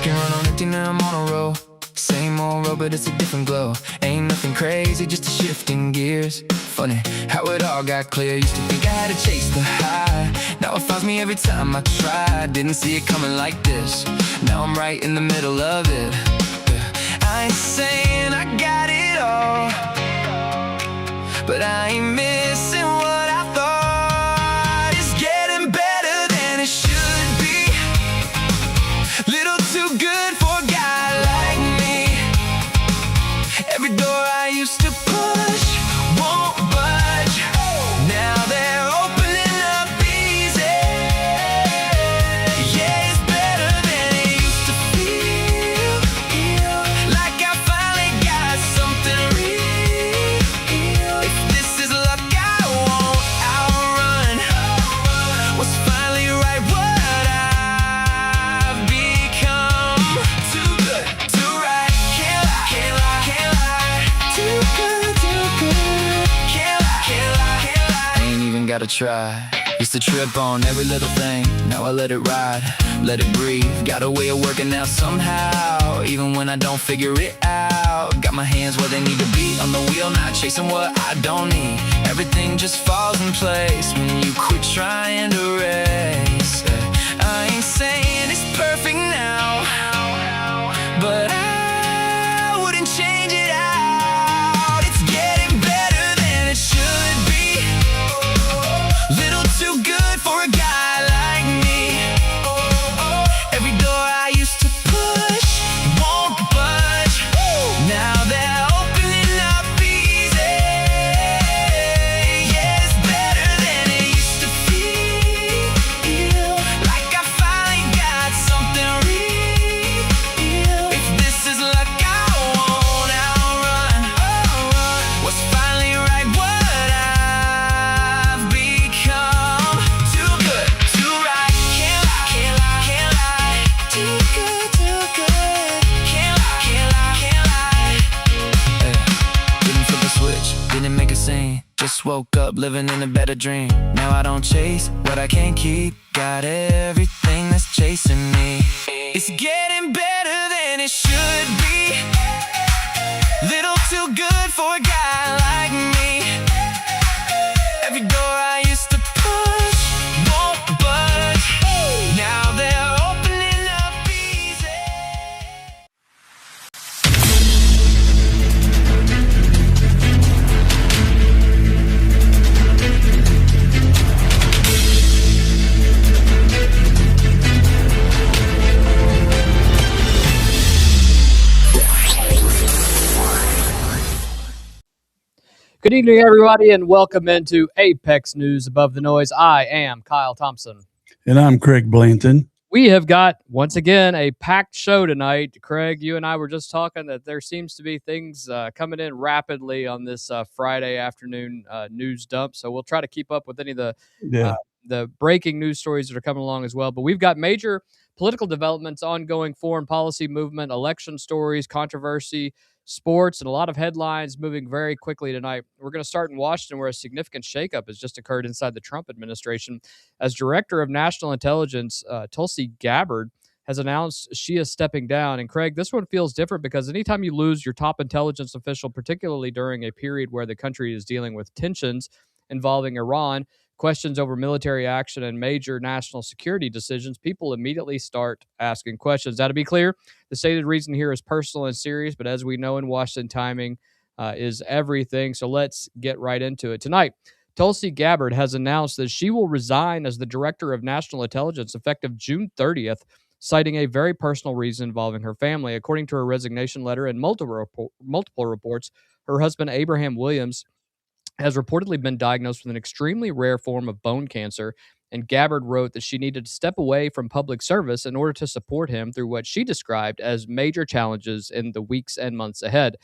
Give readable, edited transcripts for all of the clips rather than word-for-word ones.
can run on empty, now I'm on a roll. Same old road, but it's a different glow. Ain't nothing crazy, just a shift in gears. Funny how it all got clear. Used to think I had to chase the high. Now it finds me every time I try. Didn't see it coming like this. Now I'm right in the middle of it. I ain't saying I got it all, but I ain't missing what I thought. It's getting better than it should be. Little too good for a guy like me. Every door I used to push won't budge. Now they're opening up easy. Yeah, it's better than it used to feel. Like I finally got something real. If this is luck, I won't outrun what's finally right, what I've become. Too good, too right, can't lie, can't lie, can't lie. Too good, can't lie, can't lie, can't lie. I ain't even gotta try. Used to trip on every little thing, now I let it ride, let it breathe. Got a way of working out somehow, even when I don't figure it out. Got my hands where they need to be, on the wheel, not chasing what I don't need. Everything just falls in place when you quit trying to race. I ain't saying it's perfect now, but I wouldn't change it out. It's getting better than it should be. Little too good for a guy like me. Every door I used to push won't budge. Now they're opening up easy. Yeah, it's better than it used to feel. Like I finally got something real. If this is luck, I won't outrun what's finally right, what I've become. Too good, too right, can't lie, can't lie, can't lie. Too good, can't lie, can't lie, can't lie. Didn't flip a switch, didn't make a scene. Just woke up living in a better dream. Now I don't chase what I can't keep. Got everything that's chasing me. It's getting better than it should be. Little too good for a guy like me. Every door I used to push won't budge. Now they're opening up easy. Good evening, everybody, and welcome into Apex News Above the Noise. I am Kyle Thompson. And I'm Craig Blanton. We have got, once again, a packed show tonight. Craig, you and I were just talking that there seems to be things coming in rapidly on this Friday afternoon news dump, so we'll try to keep up with any of the breaking news stories that are coming along as well. But we've got major political developments, ongoing foreign policy movement, election stories, controversy, sports, and a lot of headlines moving very quickly tonight. We're going to start in Washington, where a significant shakeup has just occurred inside the Trump administration. As Director of National Intelligence, Tulsi Gabbard has announced she is stepping down. And Craig, this one feels different because anytime you lose your top intelligence official, particularly during a period where the country is dealing with tensions involving Iran, questions over military action, and major national security decisions, people immediately start asking questions. Now, to be clear, the stated reason here is personal and serious, but as we know in Washington, timing is everything. So let's get right into it. Tonight, Tulsi Gabbard has announced that she will resign as the Director of National Intelligence effective June 30th, citing a very personal reason involving her family. According to her resignation letter and multiple reports, her husband, Abraham Williams, has reportedly been diagnosed with an extremely rare form of bone cancer, and Gabbard wrote that she needed to step away from public service in order to support him through what she described as major challenges in the weeks and months ahead.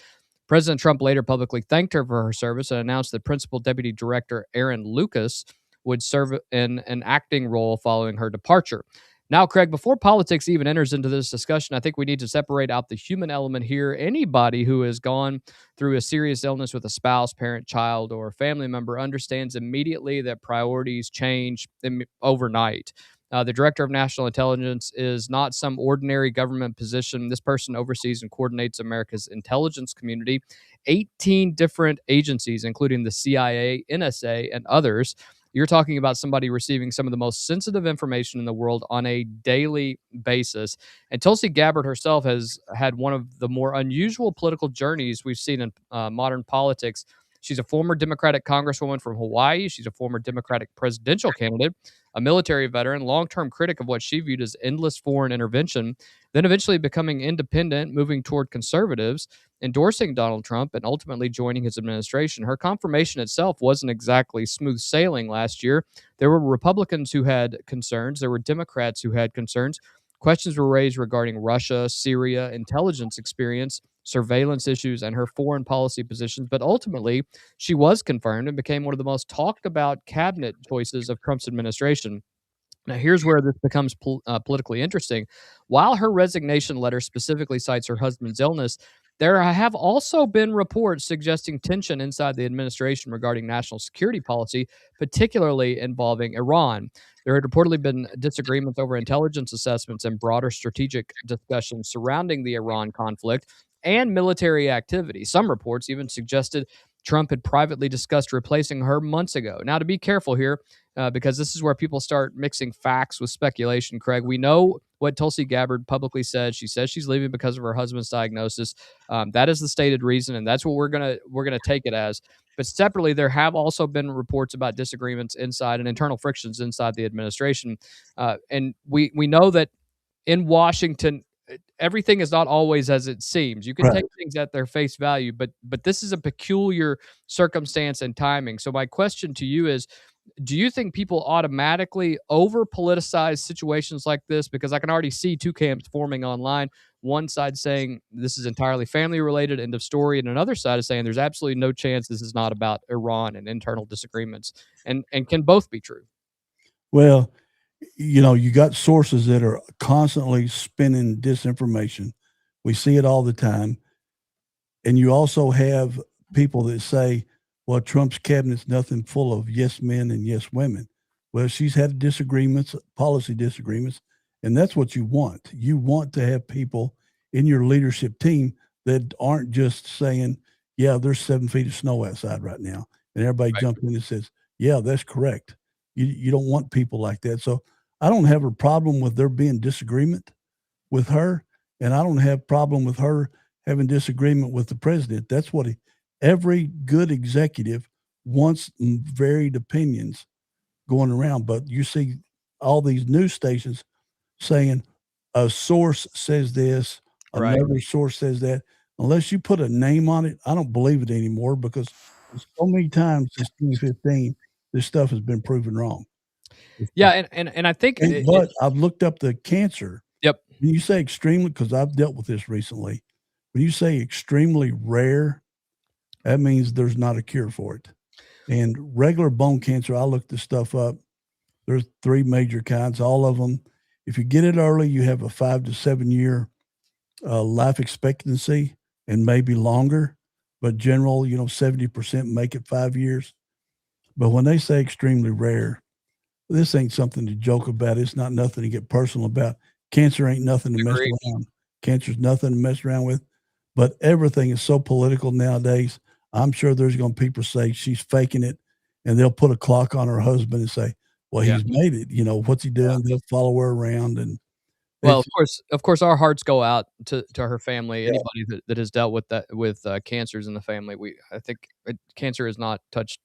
President Trump later publicly thanked her for her service and announced that Principal Deputy Director Aaron Lucas would serve in an acting role following her departure. Now, Craig, before politics even enters into this discussion, I think we need to separate out the human element here. Anybody who has gone through a serious illness with a spouse, parent, child, or family member understands immediately that priorities change overnight. The director of national intelligence is not some ordinary government position. This person oversees and coordinates America's intelligence community, 18 different agencies, including the CIA, NSA, and others. You're talking about somebody receiving some of the most sensitive information in the world on a daily basis. And Tulsi Gabbard herself has had one of the more unusual political journeys we've seen in modern politics. She's a former Democratic Congresswoman from Hawaii. She's a former Democratic presidential candidate, a military veteran, long-term critic of what she viewed as endless foreign intervention, then eventually becoming independent, moving toward conservatives, endorsing Donald Trump, and ultimately joining his administration. Her confirmation itself wasn't exactly smooth sailing last year. There were Republicans who had concerns. There were Democrats who had concerns. Questions were raised regarding Russia, Syria, intelligence experience, surveillance issues, and her foreign policy positions. But ultimately, she was confirmed and became one of the most talked about cabinet choices of Trump's administration. Now, here's where this becomes politically interesting. While her resignation letter specifically cites her husband's illness, there have also been reports suggesting tension inside the administration regarding national security policy, particularly involving Iran. There had reportedly been disagreements over intelligence assessments and broader strategic discussions surrounding the Iran conflict and military activity. Some reports even suggested Trump had privately discussed replacing her months ago. Now, to be careful here, because this is where people start mixing facts with speculation, Craig. We know what Tulsi Gabbard publicly said. She says she's leaving because of her husband's diagnosis. That is the stated reason, and that's what we're gonna take it as. But separately, there have also been reports about disagreements inside and internal frictions inside the administration, and we know that in Washington, everything is not always as it seems. You can Right. take things at their face value, but this is a peculiar circumstance and timing. So my question to you is, do you think people automatically over politicize situations like this? Because I can already see two camps forming online. One side saying this is entirely family related, end of story, and another side is saying there's absolutely no chance this is not about Iran and internal disagreements. And can both be true? Well, you got sources that are constantly spinning disinformation. We see it all the time. And you also have people that say, well, Trump's cabinet's nothing full of yes men and yes women. Well, she's had disagreements, policy disagreements, and that's what you want. You want to have people in your leadership team that aren't just saying, yeah, there's 7 feet of snow outside right now. And everybody Right. jumps in and says, yeah, that's correct. You don't want people like that. So I don't have a problem with there being disagreement with her, and I don't have a problem with her having disagreement with the president. That's what every good executive wants, varied opinions going around. But you see all these news stations saying a source says this, Right. another source says that. Unless you put a name on it, I don't believe it anymore because so many times since 2015, this stuff has been proven wrong. Yeah, and I think But I've looked up the cancer. yep. When you say extremely, because I've dealt with this recently, when you say extremely rare, that means there's not a cure for it. And regular bone cancer, I looked this stuff up. There's 3 major kinds. All of them, if you get it early, you have a 5 to 7 year life expectancy and maybe longer. But general, 70% make it 5 years. But when they say extremely rare, this ain't something to joke about. It's not nothing to get personal about. Cancer ain't nothing to mess Agreed. around. Cancer's nothing to mess around with. But everything is so political nowadays. I'm sure there's going to be people say she's faking it, and they'll put a clock on her husband and say, "Well, Yeah. he's made it. What's he doing?" They'll follow her around, and Well, it's of course, our hearts go out to her family. yeah, Anybody that has dealt with that with cancers in the family, I think cancer has not touched.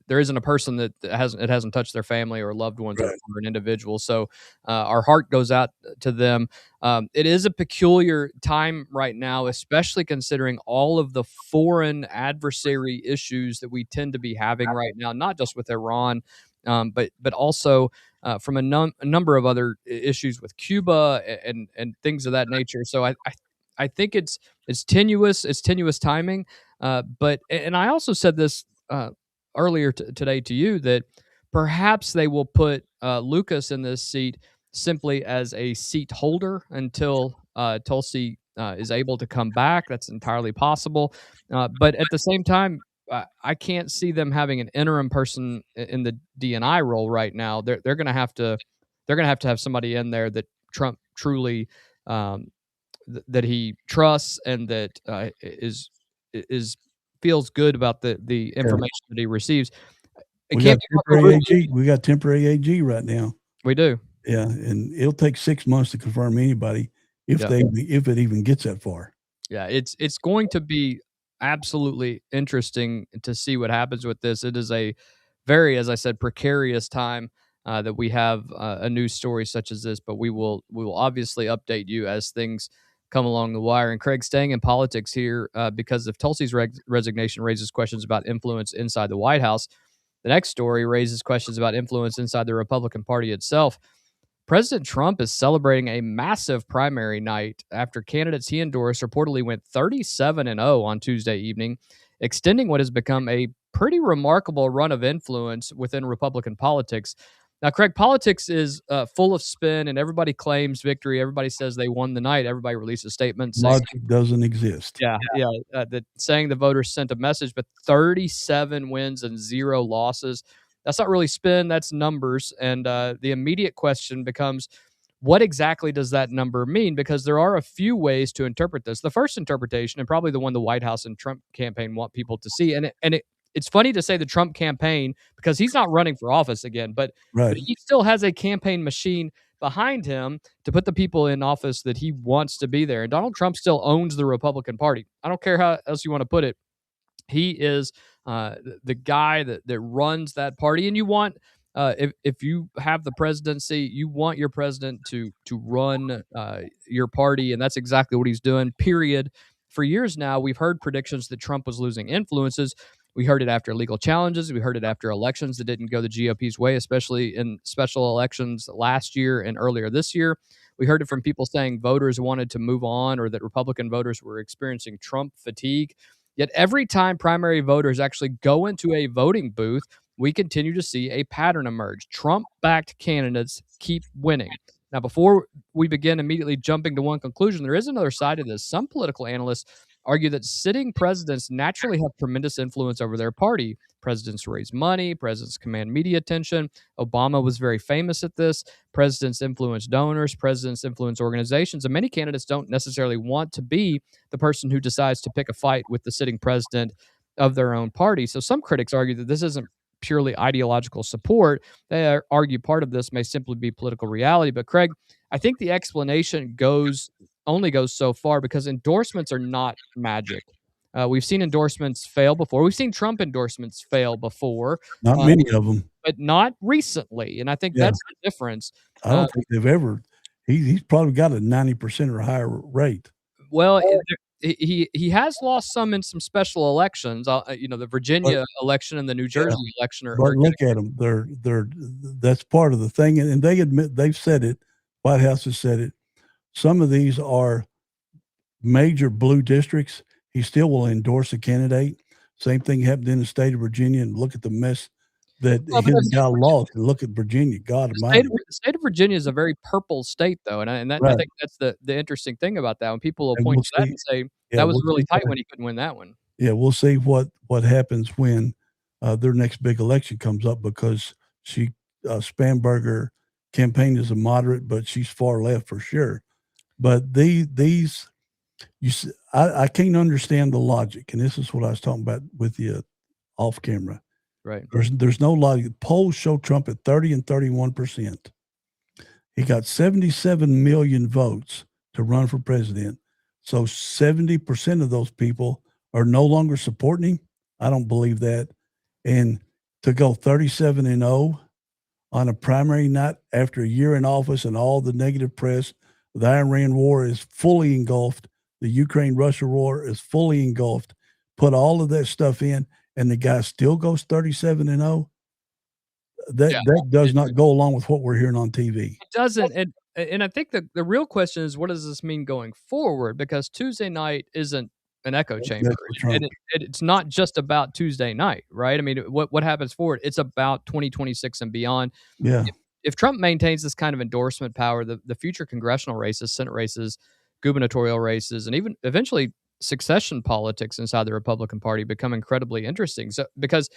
There isn't a person that hasn't touched their family or loved ones or right, an individual. So our heart goes out to them. It is a peculiar time right now, especially considering all of the foreign adversary issues that we tend to be having right now, not just with Iran, but also from a number of other issues with Cuba and things of that nature. So I think it's tenuous timing. But and I also said this earlier today to you that perhaps they will put Lucas in this seat simply as a seat holder until Tulsi is able to come back. That's entirely possible. But at the same time, I can't see them having an interim person in the DNI role right now. They're going to have to they're going to have somebody in there that Trump truly that he trusts and that is feels good about the information that he receives. It We can't got be temporary controversial. AG. We got temporary AG right now. We do. Yeah, and it'll take 6 months to confirm anybody if Yeah. if it even gets that far. Yeah, it's going to be absolutely interesting to see what happens with this. It is a very, as I said, precarious time that we have a news story such as this. But we will obviously update you as things come along the wire. And Craig, staying in politics here, because if Tulsi's resignation raises questions about influence inside the White House, the next story raises questions about influence inside the Republican Party itself. President Trump is celebrating a massive primary night after candidates he endorsed reportedly went 37-0 on Tuesday evening, extending what has become a pretty remarkable run of influence within Republican politics. Now, Craig, politics is full of spin, and everybody claims victory. Everybody says they won the night. Everybody releases statements saying, Logic doesn't exist. that saying the voters sent a message, but 37 wins and 0 losses. That's not really spin, that's numbers. And the immediate question becomes, what exactly does that number mean? Because there are a few ways to interpret this. The first interpretation, and probably the one the White House and Trump campaign want people to see, it's funny to say the Trump campaign because he's not running for office again, but Right. he still has a campaign machine behind him to put the people in office that he wants to be there. And Donald Trump still owns the Republican Party. I don't care how else you want to put it. He is the guy that runs that party, and you want if you have the presidency, you want your president to run your party, and that's exactly what he's doing. Period. For years now, we've heard predictions that Trump was losing influences. We heard it after legal challenges. We heard it after elections that didn't go the GOP's way, especially in special elections last year and earlier this year. We heard it from people saying voters wanted to move on or that Republican voters were experiencing Trump fatigue. Yet every time primary voters actually go into a voting booth, we continue to see a pattern emerge. Trump-backed candidates keep winning. Now, before we begin immediately jumping to one conclusion, there is another side to this. Some political analysts argue that sitting presidents naturally have tremendous influence over their party. Presidents raise money, presidents command media attention. Obama was very famous at this. Presidents influence donors, presidents influence organizations, and many candidates don't necessarily want to be the person who decides to pick a fight with the sitting president of their own party. So some critics argue that this isn't purely ideological support. They argue part of this may simply be political reality. But Craig, I think the explanation only goes so far because endorsements are not magic. We've seen endorsements fail before. We've seen Trump endorsements fail before, Not many of them. but not recently. And I think Yeah. that's the difference. I don't think they've ever. He's probably got a 90% or higher rate. Well, he has lost some in some special elections. The Virginia election and the New Jersey election are But look at them. They're that's part of the thing, and they admit they've said it. White House has said it. Some of these are major blue districts. He still will endorse a candidate. Same thing happened in the state of Virginia, and look at the mess that his guy lost. And look at Virginia. God almighty. The state of Virginia is a very purple state, though, and I Right. think that's the interesting thing about that. When people will And point we'll to that see. and say Yeah, that was we'll really see tight what- when he couldn't win that one. Yeah, we'll see what happens when their next big election comes up because Spanberger campaign is a moderate, but she's far left for sure. But these you see, I can't understand the logic, and this is what I was talking about with you off camera. Right. There's no logic. Polls show Trump at 30 and 31%. He got 77 million votes to run for president. So 70% of those people are no longer supporting him. I don't believe that. And to go 37-0 on a primary night after a year in office and all the negative press, the Iran war is fully engulfed. The Ukraine-Russia war is fully engulfed. Put all of that stuff in, and the guy still goes 37-0. That does not go along with what we're hearing on TV. It doesn't, and I think the real question is, what does this mean going forward? Because Tuesday night isn't an echo chamber, and it's not just about Tuesday night, right? I mean, what happens forward? It's about 2026 and beyond. Yeah. If Trump maintains this kind of endorsement power, the future congressional races, Senate races, gubernatorial races, and even eventually succession politics inside the Republican Party become incredibly interesting. So because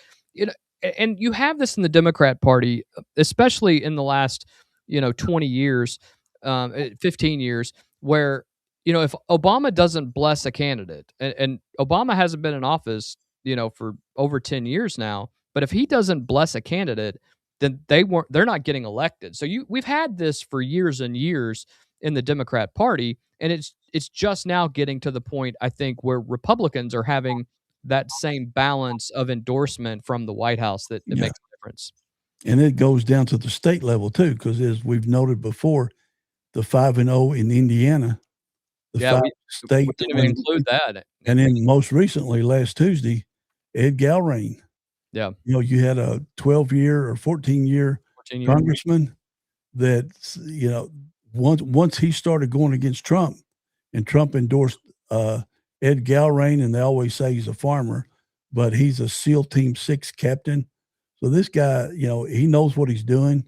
and you have this in the Democrat Party, especially in the last 20 years, 15 years, where, if Obama doesn't bless a candidate, and Obama hasn't been in office, for over 10 years now, but if he doesn't bless a candidate, then they're not getting elected. So we've had this for years and years in the Democrat Party, and it's just now getting to the point, I think, where Republicans are having that same balance of endorsement from the White House that Yeah. makes a difference. And it goes down to the state level too, because as we've noted before, the 5-0 in Indiana, the Yeah, 5 we state didn't even include that. and then most recently, last Tuesday, Ed Galrain. Yeah, You had a 12-year or 14-year 14 years. congressman that, once he started going against Trump, and Trump endorsed Ed Galrain, and they always say he's a farmer, but he's a SEAL Team 6 captain. So this guy, he knows what he's doing.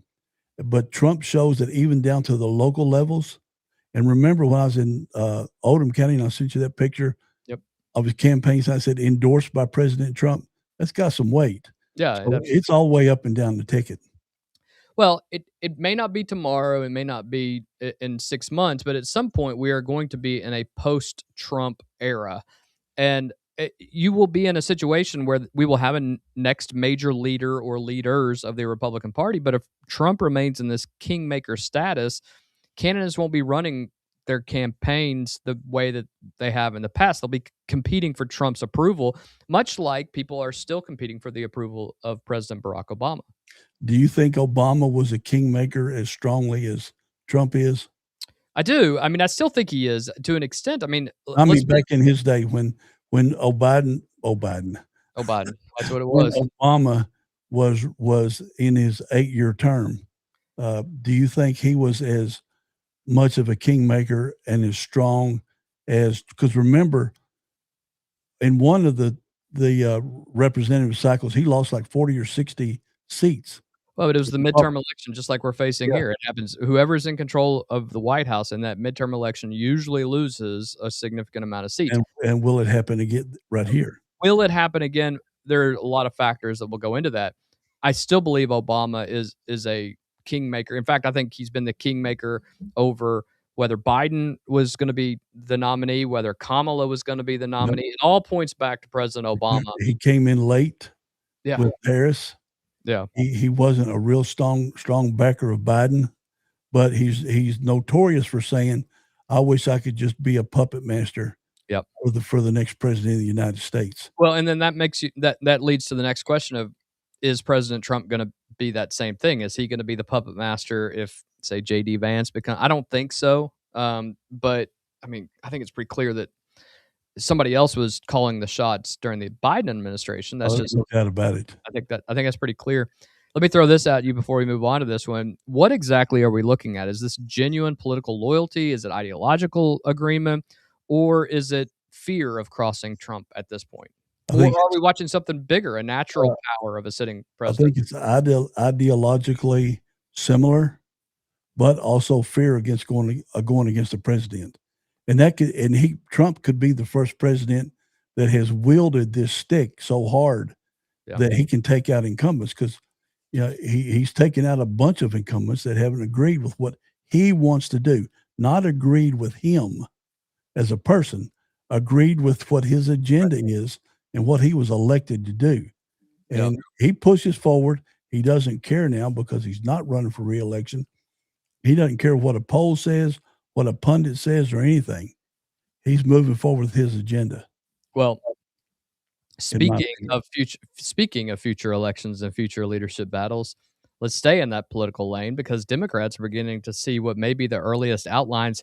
But Trump shows that even down to the local levels. And remember when I was in Oldham County, and I sent you that picture Yep. of his campaign sign, said endorsed by President Trump. That's got some weight. Yeah, So it's all the way up and down the ticket. well, it may not be tomorrow, it may not be in 6 months, but at some point we are going to be in a post-Trump era, and you will be in a situation where we will have a next major leader or leaders of the Republican Party. But if Trump remains in this kingmaker status, candidates won't be running their campaigns the way that they have in the past. They'll be competing for Trump's approval, much like people are still competing for the approval of President Barack Obama. Do you think Obama was a kingmaker as strongly as Trump is? I do. I mean, I still think he is to an extent. I mean, back in his day when Biden, Biden. That's what it when was. Obama was in his 8-year term, do you think he was as much of a kingmaker and as strong as? Because remember, in one of the representative cycles, he lost like 40 or 60 seats. Well, but it was the midterm election, just like we're facing here. It happens. Whoever's in control of the White House in that midterm election usually loses a significant amount of seats. And will it happen again right here? Will it happen again? There are a lot of factors that will go into that. I still believe Obama is a kingmaker. In fact, I think he's been the kingmaker over whether Biden was going to be the nominee, whether Kamala was going to be the nominee. It all points back to President Obama. He came in late Yeah. with Harris. Yeah. He wasn't a real strong backer of Biden, but he's notorious for saying, "I wish I could just be a puppet master." Yep. For the next president of the United States. Well, and then that makes you that leads to the next question of, is President Trump going to be that same thing? Is he going to be the puppet master if, say, J.D. Vance becomes? I don't think so. But I mean, I think it's pretty clear that somebody else was calling the shots during the Biden administration. That's just no doubt about it. I think that's pretty clear. Let me throw this at you before we move on to this one. What exactly are we looking at? Is this genuine political loyalty? Is it ideological agreement? Or is it fear of crossing Trump at this point? Or are we watching something bigger, a natural power of a sitting president? I think it's ideologically similar, but also fear against going against the president. And Trump could be the first president that has wielded this stick so hard that he can take out incumbents, because he's taken out a bunch of incumbents that haven't agreed with what he wants to do, not agreed with him as a person, agreed with what his agenda is and what he was elected to do. And he pushes forward. He doesn't care now because he's not running for re-election. He doesn't care what a poll says, what a pundit says, or anything. He's moving forward with his agenda. Well, speaking of future elections and future leadership battles, let's stay in that political lane, because Democrats are beginning to see what may be the earliest outlines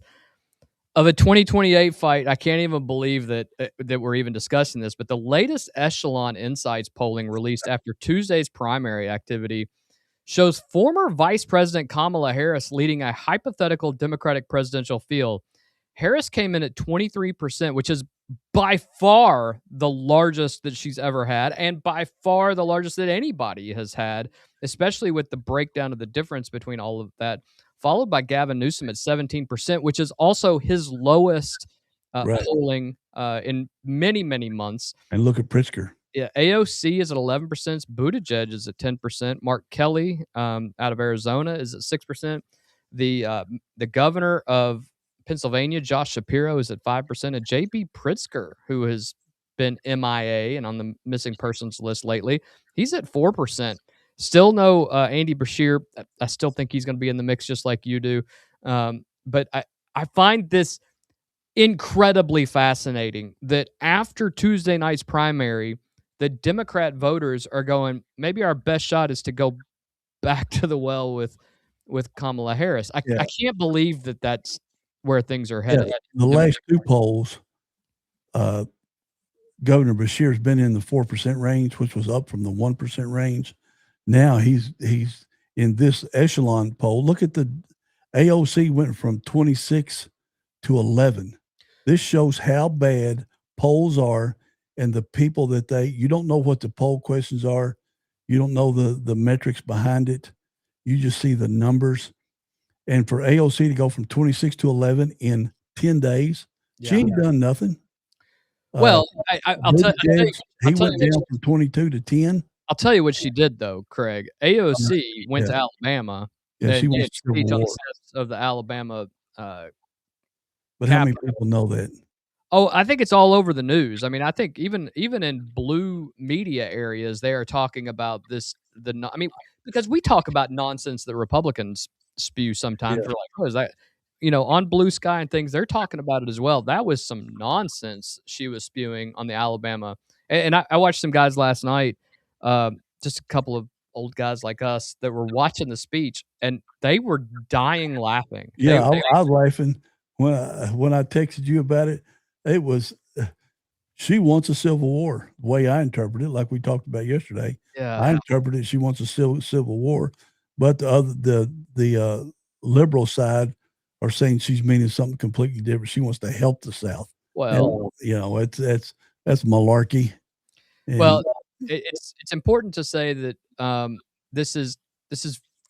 of a 2028 fight. I can't even believe that we're even discussing this, but the latest Echelon Insights polling released after Tuesday's primary activity shows former Vice President Kamala Harris leading a hypothetical Democratic presidential field. Harris came in at 23%, which is by far the largest that she's ever had, and by far the largest that anybody has had, especially with the breakdown of the difference between all of that, followed by Gavin Newsom at 17%, which is also his lowest polling in many, many months. And look at Pritzker. Yeah, AOC is at 11%. Buttigieg is at 10%. Mark Kelly out of Arizona is at 6%. The governor of Pennsylvania, Josh Shapiro, is at 5%, and J.B. Pritzker, who has been MIA and on the missing persons list lately, he's at 4%. Still no Andy Beshear. I still think he's going to be in the mix, just like you do. But I find this incredibly fascinating that after Tuesday night's primary, the Democrat voters are going, maybe our best shot is to go back to the well with Kamala Harris. I can't believe that that's where things are headed. The last two polls, Governor Beshear's been in the 4% range, which was up from the 1% range. Now he's in this echelon poll. Look at the AOC went from 26 to 11. This shows how bad polls are, and the people that you don't know what the poll questions are. You don't know the metrics behind it. You just see the numbers. And for AOC to go from 26 to 11 in 10 days, she ain't done nothing. Well, I'll tell you. He went down from 22 to 10. I'll tell you what she did, though, Craig. AOC went to Alabama. Yeah, she wants to speech on the steps of the Alabama. But how many people know that? Oh, I think it's all over the news. I mean, I think even in blue media areas, they are talking about this. Because we talk about nonsense that Republicans spew sometimes. We're like, oh, is that, on Blue Sky and things, they're talking about it as well. That was some nonsense she was spewing on the Alabama. And I watched some guys last night, just a couple of old guys like us that were watching the speech, and they were dying laughing. Yeah, I was laughing when I texted you about it. It was, she wants a civil war, the way I interpret it, like we talked about yesterday. Yeah, I interpret it, she wants a civil war, but the liberal side are saying she's meaning something completely different. She wants to help the South. Well, and, that's malarkey. And, well, it's important to say that this is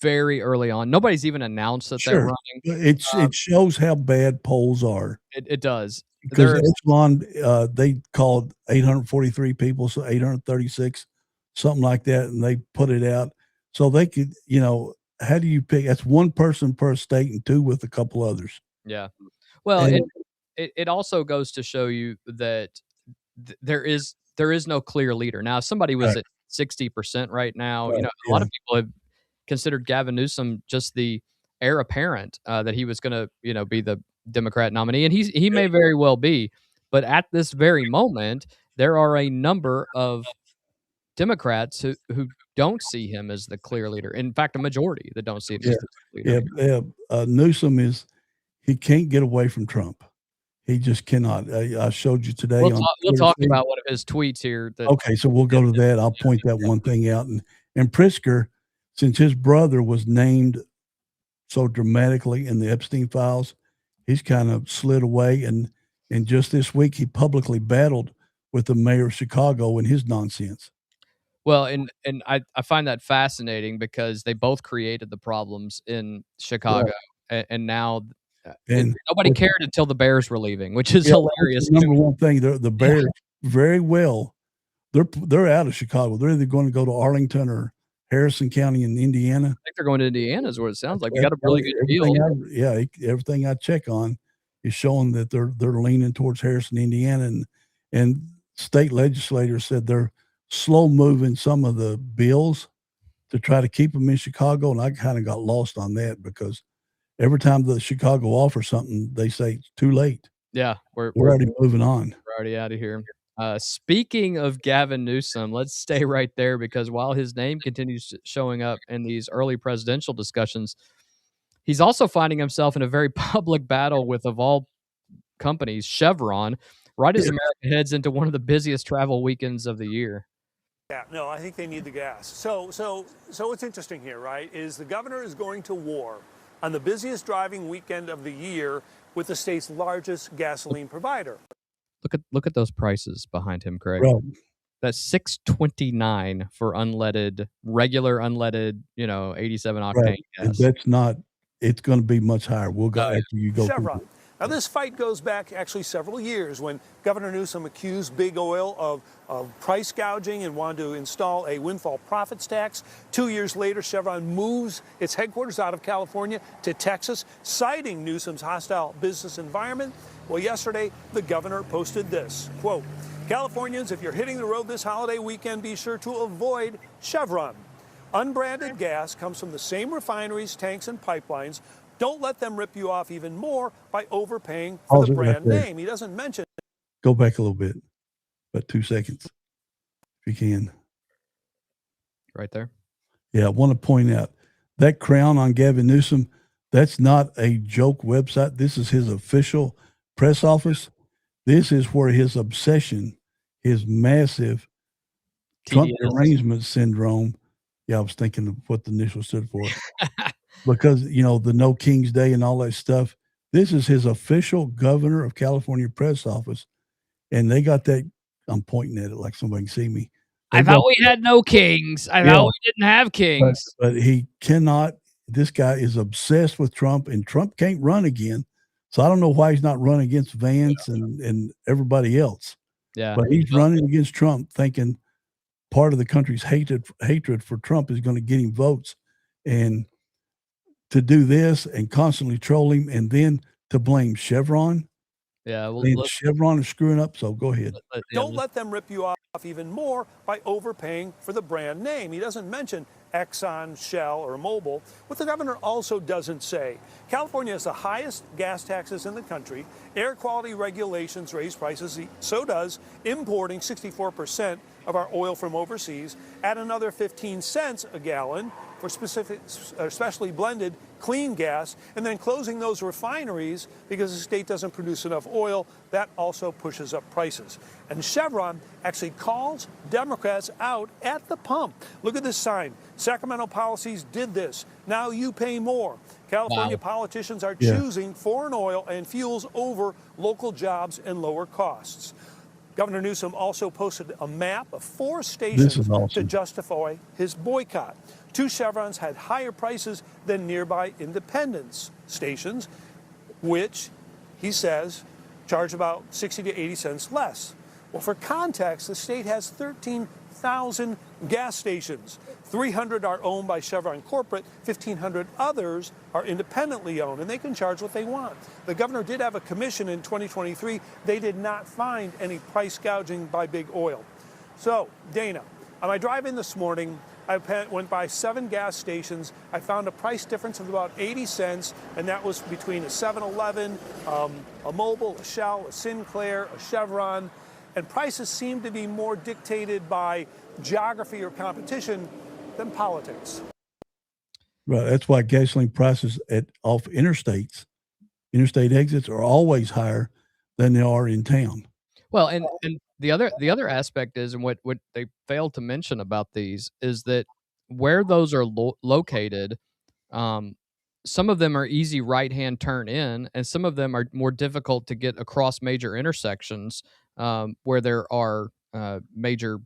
very early on. Nobody's even announced that they're running. It shows how bad polls are. It does. Because Echelon, they called 843 people, so 836, something like that, and they put it out. So they could, how do you pick? That's one person per state and two with a couple others. Yeah. Well, it also goes to show you that there is no clear leader. Now, if somebody was at 60% right now, a lot of people have considered Gavin Newsom just the heir apparent, that he was going to, be the Democrat nominee, and he may very well be. But at this very moment, there are a number of Democrats who don't see him as the clear leader. In fact, a majority that don't see him as the clear leader. Newsom he can't get away from Trump. He just cannot. I showed you today. We'll talk about one of his tweets here. Okay, so we'll go to that. I'll point that one thing out. And Pritzker, since his brother was named so dramatically in the Epstein files, he's kind of slid away. And just this week, he publicly battled with the mayor of Chicago and his nonsense. Well, and I find that fascinating because they both created the problems in Chicago, and now nobody cared until the Bears were leaving, which is hilarious. Number one thing, the Bears very well, they're out of Chicago. They're either going to go to Arlington or Harrison County in Indiana. I think they're going to Indiana is what it sounds like. We got a really good deal. Everything I check on is showing that they're leaning towards Harrison, Indiana, and state legislators said they're slow moving some of the bills to try to keep them in Chicago. And I kind of got lost on that because every time the Chicago offers something, they say it's too late. Yeah. We're already moving on. We're already out of here. Speaking of Gavin Newsom, let's stay right there because while his name continues showing up in these early presidential discussions, he's also finding himself in a very public battle with, of all companies, Chevron, right as America heads into one of the busiest travel weekends of the year. Yeah, no, I think they need the gas. So what's interesting here, right, is the governor is going to war on the busiest driving weekend of the year with the state's largest gasoline provider. Look at those prices behind him, Craig. Bro. That's $6.29 for regular unleaded, 87 octane gas. That's not. It's going to be much higher. We'll go after you go. Chevron. Now, this fight goes back actually several years when Governor Newsom accused Big Oil of price gouging and wanted to install a windfall profits tax. 2 years later, Chevron moves its headquarters out of California to Texas, citing Newsom's hostile business environment. Well, yesterday, the governor posted this, quote, "Californians, if you're hitting the road this holiday weekend, be sure to avoid Chevron. Unbranded gas comes from the same refineries, tanks, and pipelines. Don't let them rip you off even more by overpaying for Pause the it right brand there. name." He doesn't mention. Go back a little bit, about 2 seconds, if you can. Right there. Yeah, I want to point out that crown on Gavin Newsom, that's not a joke website. This is his official press office. This is where his obsession, his massive Trump TDS. derangement syndrome. Yeah, I was thinking of what the initials stood for. Because, you know, the No King's Day and all that stuff. This is his official governor of California press office. And they got that. I'm pointing at it like somebody can see me. I thought we had no kings. I thought we didn't have kings. But he cannot. This guy is obsessed with Trump, and Trump can't run again. So I don't know why he's not running against Vance and everybody else. Yeah. But he's running against Trump, thinking part of the country's hatred for Trump is going to get him votes. And to do this and constantly troll him, and then to blame Chevron. Yeah. Well, And Chevron is screwing up. So go ahead. Don't let them rip you off even more by overpaying for the brand name. He doesn't mention Exxon, Shell, or Mobil. What the governor also doesn't say, California has the highest gas taxes in the country. Air quality regulations raise prices. So does importing 64% of our oil from overseas at another 15 cents a gallon for especially blended clean gas, and then closing those refineries because the state doesn't produce enough oil. That also pushes up prices. And Chevron actually calls Democrats out at the pump. Look at this sign. Sacramento policies did this. Now you pay more. California politicians are choosing foreign oil and fuels over local jobs and lower costs. Governor Newsom also posted a map of 4 stations to justify his boycott. 2 Chevrons had higher prices than nearby independence stations, which he says charge about 60 to 80 cents less. Well, for context, the state has 13,000 gas stations. 300 are owned by Chevron corporate, 1,500 others are independently owned, and they can charge what they want. The governor did have a commission in 2023. They did not find any price gouging by big oil. So, Dana, on my drive in this morning, I went by 7 gas stations. I found a price difference of about 80 cents, and that was between a 7-Eleven, a Mobil, a Shell, a Sinclair, a Chevron. And prices seem to be more dictated by geography or competition than politics. Right. That's why gasoline prices off interstate exits are always higher than they are in town. Well, and the other aspect is, and what they failed to mention about these is that where those are located, some of them are easy right-hand turn in, and some of them are more difficult to get across major intersections, where there are major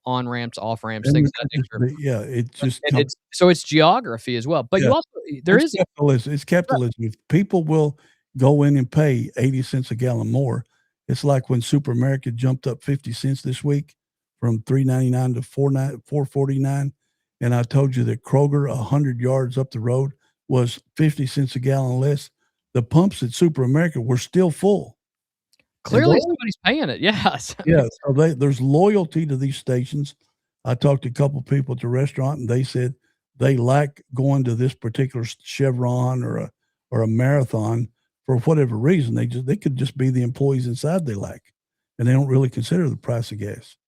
on ramps, off ramps, things of that nature. Yeah, it's geography as well. But you also It's capitalism. If people will go in and pay 80 cents a gallon more, it's like when Super America jumped up 50 cents this week from $3.99 to $4.49, and I told you that Kroger 100 yards up the road was 50 cents a gallon less. The pumps at Super America were still full. Clearly, somebody's paying it. Yes. Yeah. So there's loyalty to these stations. I talked to a couple of people at the restaurant, and they said they like going to this particular Chevron or a Marathon for whatever reason. They could just be the employees inside they like, and they don't really consider the price of gas.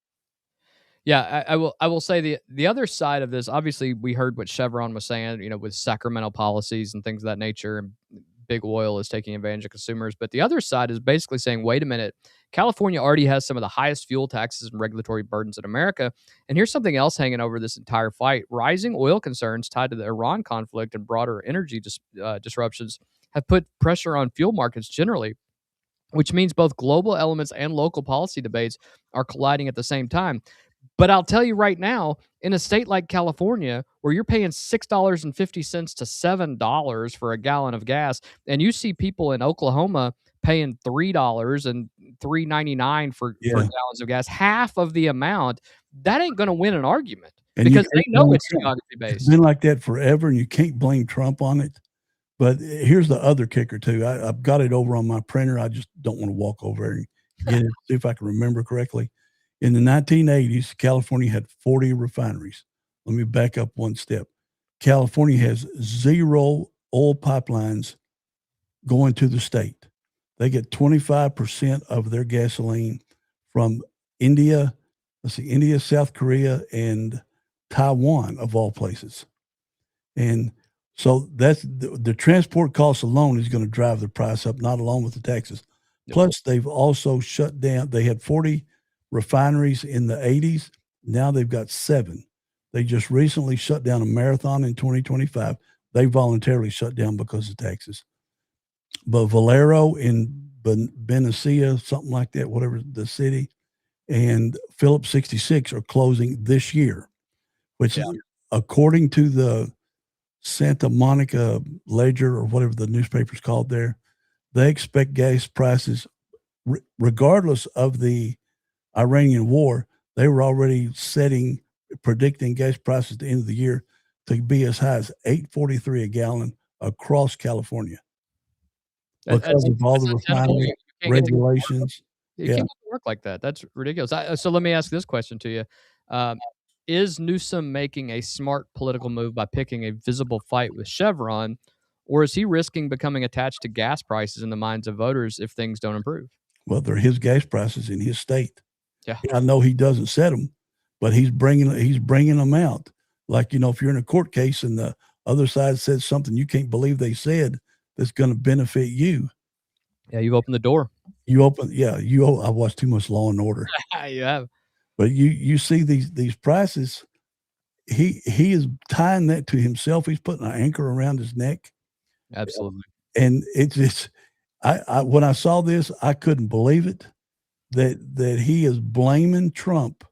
Yeah, I will say the other side of this. Obviously, we heard what Chevron was saying, with Sacramento policies and things of that nature, and big oil is taking advantage of consumers. But the other side is basically saying, wait a minute, California already has some of the highest fuel taxes and regulatory burdens in America. And here's something else hanging over this entire fight. Rising oil concerns tied to the Iran conflict and broader energy disruptions have put pressure on fuel markets generally, which means both global elements and local policy debates are colliding at the same time. But I'll tell you right now, in a state like California, where you're paying $6.50 to $7 for a gallon of gas, and you see people in Oklahoma paying $3 and $3.99 for Yeah. gallons of gas, half of the amount, that ain't going to win an argument And you because they can't know blame it's Trump. geography It's based. been like that forever, and you can't blame Trump on it. But here's the other kicker too. I've got it over on my printer. I just don't want to walk over there and get it, see if I can remember correctly. In the 1980s, California had 40 refineries. Let me back up one step. California has 0 oil pipelines going to the state. They get 25% of their gasoline from India, India, South Korea, and Taiwan, of all places. And so that's the transport cost alone is going to drive the price up, not along with the taxes. Yep. Plus, they've also shut down. They had 40 refineries in the 80s. Now they've got 7. They just recently shut down a Marathon in 2025. They voluntarily shut down because of taxes. But Valero in Benicia, something like that, whatever the city, and Phillips 66 are closing this year, which is, according to the Santa Monica Ledger or whatever the newspaper's called there, they expect gas prices, regardless of the Iranian war, they were already predicting gas prices at the end of the year to be as high as $8.43 a gallon across California because of all the refinery regulations. You can't get to work like that. That's ridiculous. So let me ask this question to you. Is Newsom making a smart political move by picking a visible fight with Chevron, or is he risking becoming attached to gas prices in the minds of voters if things don't improve? Well, they're his gas prices in his state. Yeah. I know he doesn't set them, but he's bringing them out. Like, if you're in a court case and the other side says something you can't believe they said that's going to benefit you. Yeah, you've opened the door. I watch too much Law and Order. You have. But you see these prices. He is tying that to himself. He's putting an anchor around his neck. Absolutely. And I when I saw this, I couldn't believe it that he is blaming Trump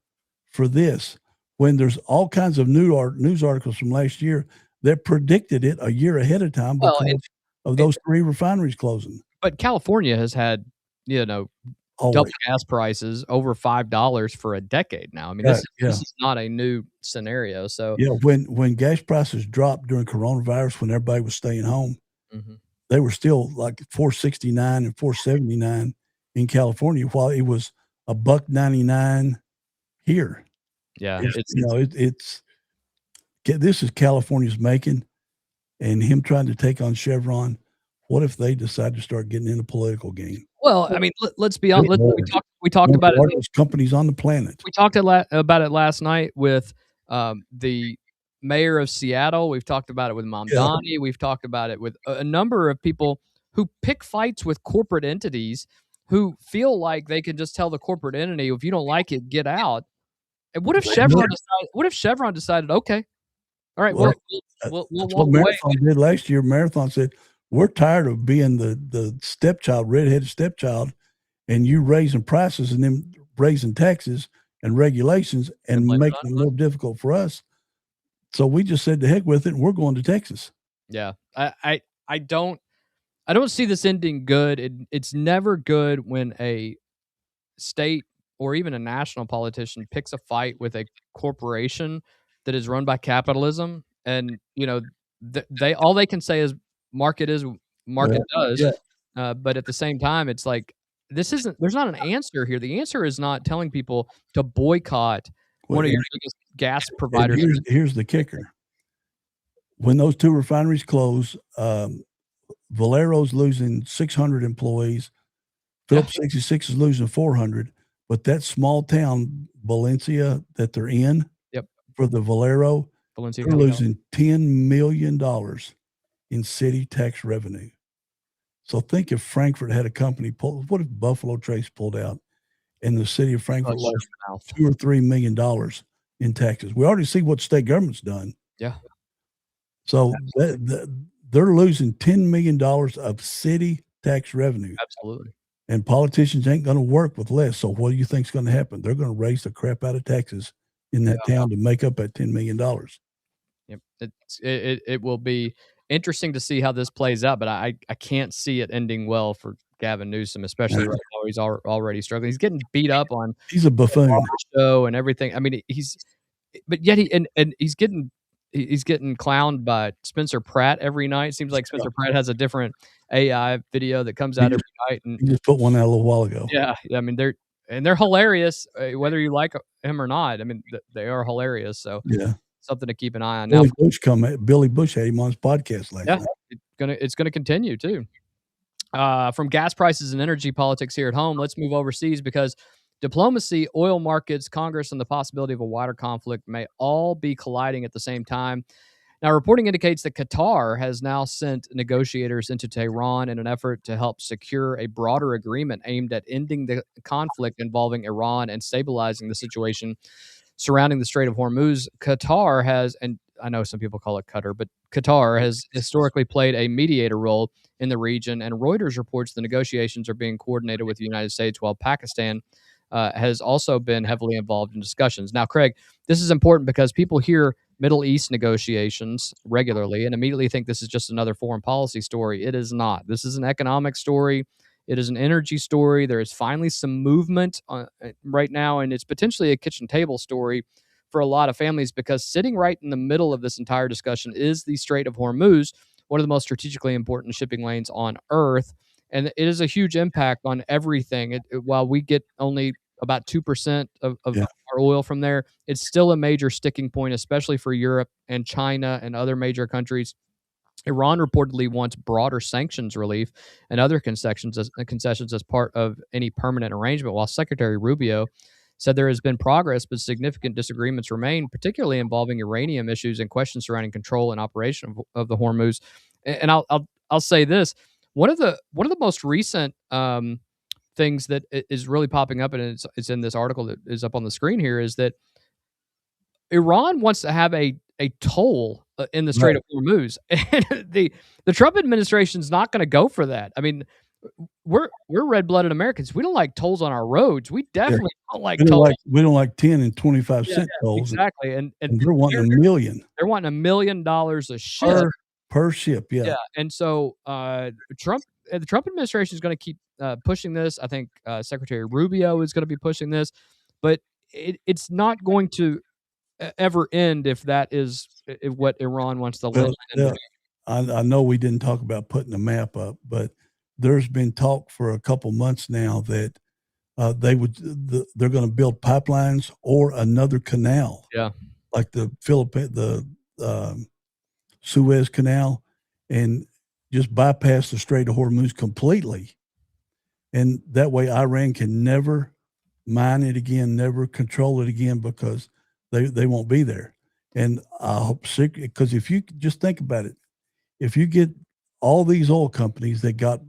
for this when there's all kinds of news articles from last year that predicted it a year ahead of time because of those 3 refineries closing. But California has had, double gas prices over $5 for a decade now. I mean, this is not a new scenario. So when gas prices dropped during coronavirus, when everybody was staying home, they were still like $4.69 and $4.79 in California, while it was $1.99 here. Yeah, this is California's making, and him trying to take on Chevron. What if they decide to start getting in a political game? Well, I mean, let's be honest. We talked about it. Largest companies on the planet. We talked about it last night with the mayor of Seattle. We've talked about it with Mamdani. We've talked about it with a number of people who pick fights with corporate entities who feel like they can just tell the corporate entity, if you don't like it, get out. And what if Chevron decided, okay, all right, we'll that's walk what Marathon did last year. Marathon said, we're tired of being the stepchild, redheaded stepchild, and you raising prices and then raising taxes and regulations and making it more difficult for us. So we just said to heck with it, and we're going to Texas. Yeah, I don't see this ending good. It's never good when a state or even a national politician picks a fight with a corporation that is run by capitalism, and they all they can say is market does. Yeah. But at the same time, it's like there's not an answer here. The answer is not telling people to boycott one of your biggest gas providers. Here's the kicker. When those 2 refineries close, Valero's losing 600 employees. Phillips 66 is losing 400. But that small town, Valencia, that they're in, for the Valero, they're losing $10 million in city tax revenue. So think if Frankfurt had a company what if Buffalo Trace pulled out and the city of Frankfurt lost $2 or $3 million in taxes? We already see what state government's done. Yeah. So they're losing $10 million of city tax revenue. Absolutely. And politicians ain't going to work with less. So what do you think is going to happen? They're going to raise the crap out of taxes in that town to make up that $10 million. Yep. It will be interesting to see how this plays out, but I can't see it ending well for Gavin Newsom, especially right now. He's already struggling. He's getting beat up on He's a buffoon. show and everything. I mean, but yet he's getting clowned by Spencer Pratt every night. Seems like Spencer Pratt has a different AI video that comes out every night, and He just put one out a little while ago. yeah, I mean they're hilarious, whether you like him or not. I mean they are hilarious. So Yeah. something to keep an eye on. Now, Billy Bush had him on his podcast last night. it's gonna continue too. From gas prices and energy politics here at home, let's move overseas because diplomacy, oil markets, Congress, and the possibility of a wider conflict may all be colliding at the same time. Now, reporting indicates that Qatar has now sent negotiators into Tehran in an effort to help secure a broader agreement aimed at ending the conflict involving Iran and stabilizing the situation surrounding the Strait of Hormuz. Qatar has, and I know some people call it Qatar, but Qatar has historically played a mediator role in the region, and Reuters reports the negotiations are being coordinated with the United States, while Pakistan has also been heavily involved in discussions. Now, Craig, this is important because people hear Middle East negotiations regularly and immediately think this is just another foreign policy story. It is not. This is an economic story. It is an energy story. There is finally some movement right now, and it's potentially a kitchen table story for a lot of families because sitting right in the middle of this entire discussion is the Strait of Hormuz, one of the most strategically important shipping lanes on Earth. And it is a huge impact on everything. While we get only about 2% of our oil from there, it's still a major sticking point, especially for Europe and China and other major countries. Iran reportedly wants broader sanctions relief and other concessions as part of any permanent arrangement, while Secretary Rubio said there has been progress, but significant disagreements remain, particularly involving uranium issues and questions surrounding control and operation of the Hormuz. And I'll say this: one of the most recent things that is really popping up, and it's in this article that is up on the screen here, is that Iran wants to have a toll in the Strait of Hormuz, and the Trump administration is not going to go for that. I mean, we're red-blooded Americans. We don't like tolls on our roads. We definitely don't like tolls. We don't like 10 and 25 cent tolls. Exactly, and they're wanting $1 million. They're wanting $1 million a ship per ship. Yeah, and so the Trump administration is going to keep pushing this. I think Secretary Rubio is going to be pushing this, but it's not going to ever end if that is what Iran wants to live in. I know we didn't talk about putting a map up, but there's been talk for a couple months now that they're going to build pipelines or another canal, like the Suez Canal, and just bypass the Strait of Hormuz completely, and that way Iran can never mine it again, never control it again, because they won't be there. And I hope, because if you just think about it, if you get all these oil companies that got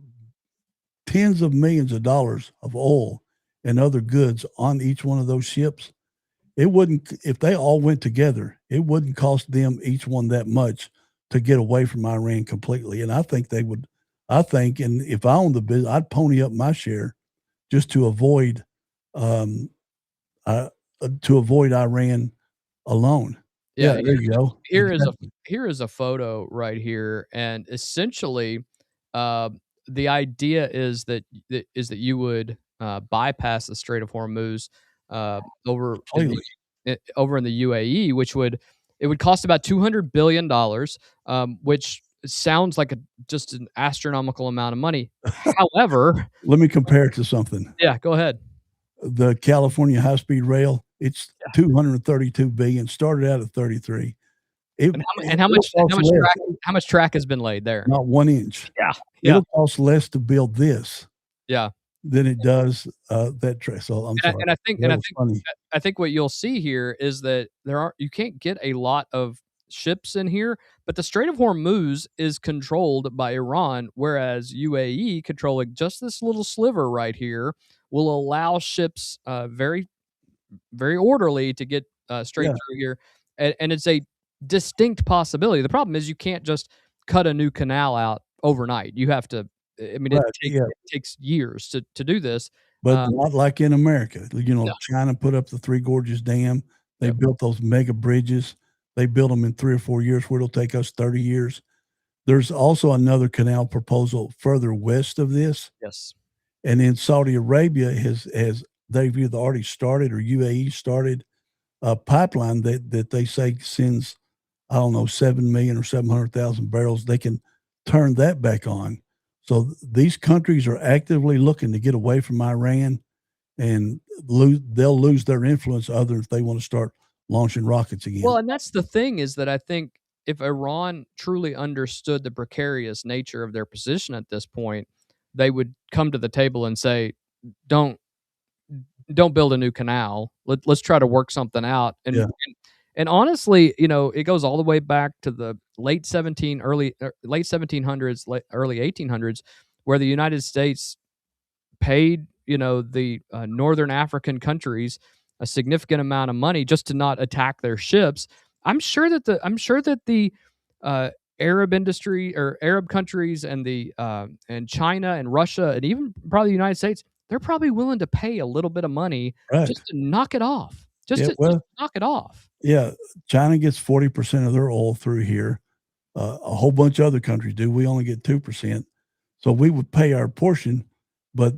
tens of millions of dollars of oil and other goods on each one of those ships, it wouldn't, if they all went together, it wouldn't cost them each one that much to get away from Iran completely. And I think they would, and if I owned the business, I'd pony up my share just to avoid Iran alone. Yeah, there you go. Here is a photo right here, and essentially, the idea is that you would bypass the Strait of Hormuz over in the UAE, which would cost about $200 billion, which sounds like just an astronomical amount of money. However, let me compare it to something. Yeah, go ahead. The California high-speed rail, it's $232 billion. Started out at 33. How much track has been laid there? Not 1 inch. Yeah. It'll cost less to build this. Yeah. Than it does that track. So I'm sorry. I think what you'll see here is that you can't get a lot of ships in here, but the Strait of Hormuz is controlled by Iran, whereas UAE, controlling just this little sliver right here, will allow ships very, very orderly to get straight through here. And it's a distinct possibility. The problem is you can't just cut a new canal out overnight. You have to, I mean, it takes years to do this. But not like in America. You know, China put up the Three Gorges Dam. They Yep. built those mega bridges. They built them in 3 or 4 years where it'll take us 30 years. There's also another canal proposal further west of this, Yes. and then Saudi Arabia has they've either already started or UAE started a pipeline that they say sends, I don't know, 7 million or 700,000 barrels. They can turn that back on. So these countries are actively looking to get away from Iran, and they'll lose their influence other if they want to start launching rockets again. Well, and that's the thing is that I think if Iran truly understood the precarious nature of their position at this point, they would come to the table and say, "Don't build a new canal. Let's try to work something out." Yeah. And honestly, it goes all the way back to the late 1700s, early 1800s, where the United States paid, the northern African countries a significant amount of money just to not attack their ships. I'm sure that the Arab industry or Arab countries and and China and Russia and even probably the United States, they're probably willing to pay a little bit of money Right. just to knock it off. Yeah, Just well, knock it off. yeah, China gets 40% of their oil through here. A whole bunch of other countries do. We only get 2%. So we would pay our portion, but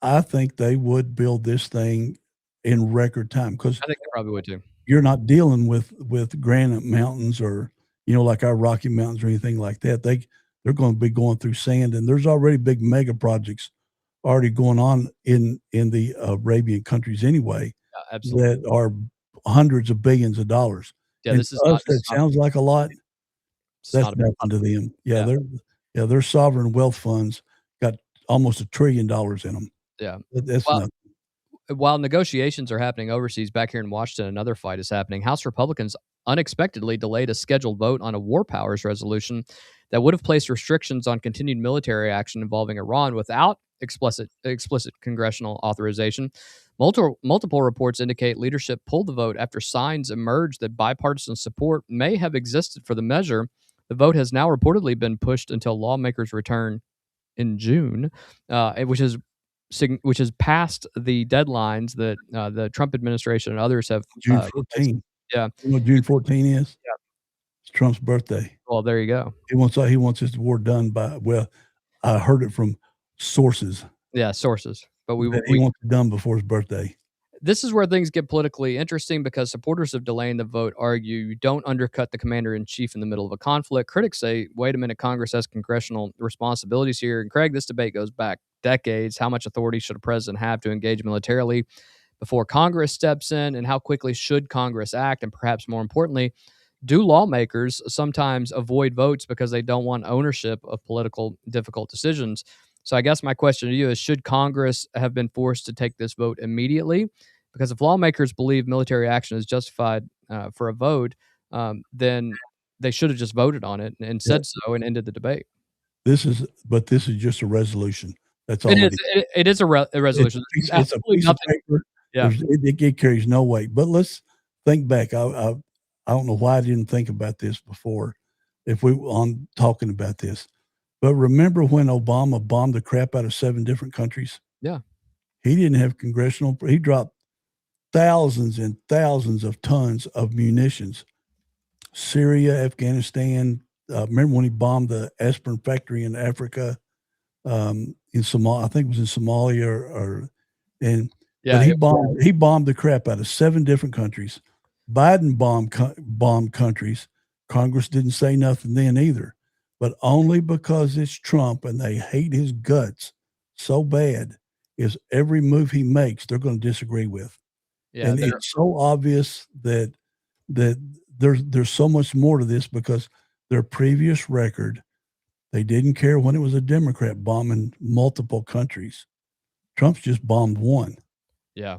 I think they would build this thing in record time because I think they probably would too. you're not dealing with granite mountains or, like our Rocky Mountains or anything like that. They're going to be going through sand, and there's already big mega projects already going on in the Arabian countries anyway. Yeah, absolutely. That are hundreds of billions of dollars. Yeah, And this is to us, not. that sounds like a lot. It's That's not a big nothing to them. Yeah. Their sovereign wealth funds got almost $1 trillion in them. Yeah. That's Well, nothing. while negotiations are happening overseas, back here in Washington, another fight is happening. House Republicans unexpectedly delayed a scheduled vote on a war powers resolution that would have placed restrictions on continued military action involving Iran without explicit congressional authorization. Multiple reports indicate leadership pulled the vote after signs emerged that bipartisan support may have existed for the measure. The vote has now reportedly been pushed until lawmakers return in June, which has passed the deadlines that the Trump administration and others have. June 14. Yeah. You know what June 14 is? Yeah. It's Trump's birthday. Well, there you go. He wants this war done by, I heard it from sources Yeah, sources. But that he wants it done before his birthday. this is where things get politically interesting because supporters of delaying the vote argue you don't undercut the commander-in-chief in the middle of a conflict. Critics say, wait a minute, Congress has congressional responsibilities here. And Craig, this debate goes back decades. How much authority should a president have to engage militarily before Congress steps in? And how quickly should Congress act? And perhaps more importantly, do lawmakers sometimes avoid votes because they don't want ownership of political difficult decisions? So I guess my question to you is, should Congress have been forced to take this vote immediately? Because if lawmakers believe military action is justified for a vote, then they should have just voted on it and said so and ended the debate. This is just a resolution. That's all. It is a resolution. It's a piece of paper. Yeah. It carries no weight. But let's think back. I don't know why I didn't think about this before. If we on talking about this. But remember when Obama bombed the crap out of 7 different countries? Yeah. He didn't have he dropped thousands and thousands of tons of munitions. Syria, Afghanistan. Remember when he bombed the aspirin factory in Africa, in Somalia? I think it was in Somalia but he bombed the crap out of 7 different countries. Biden bombed countries. Congress didn't say nothing then either. But only because it's Trump and they hate his guts so bad is every move he makes, they're going to disagree with. Yeah, and it's so obvious that there's so much more to this because their previous record, they didn't care when it was a Democrat bombing multiple countries. Trump's just bombed one. Yeah.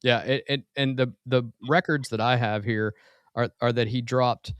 Yeah. And the records that I have here are that he dropped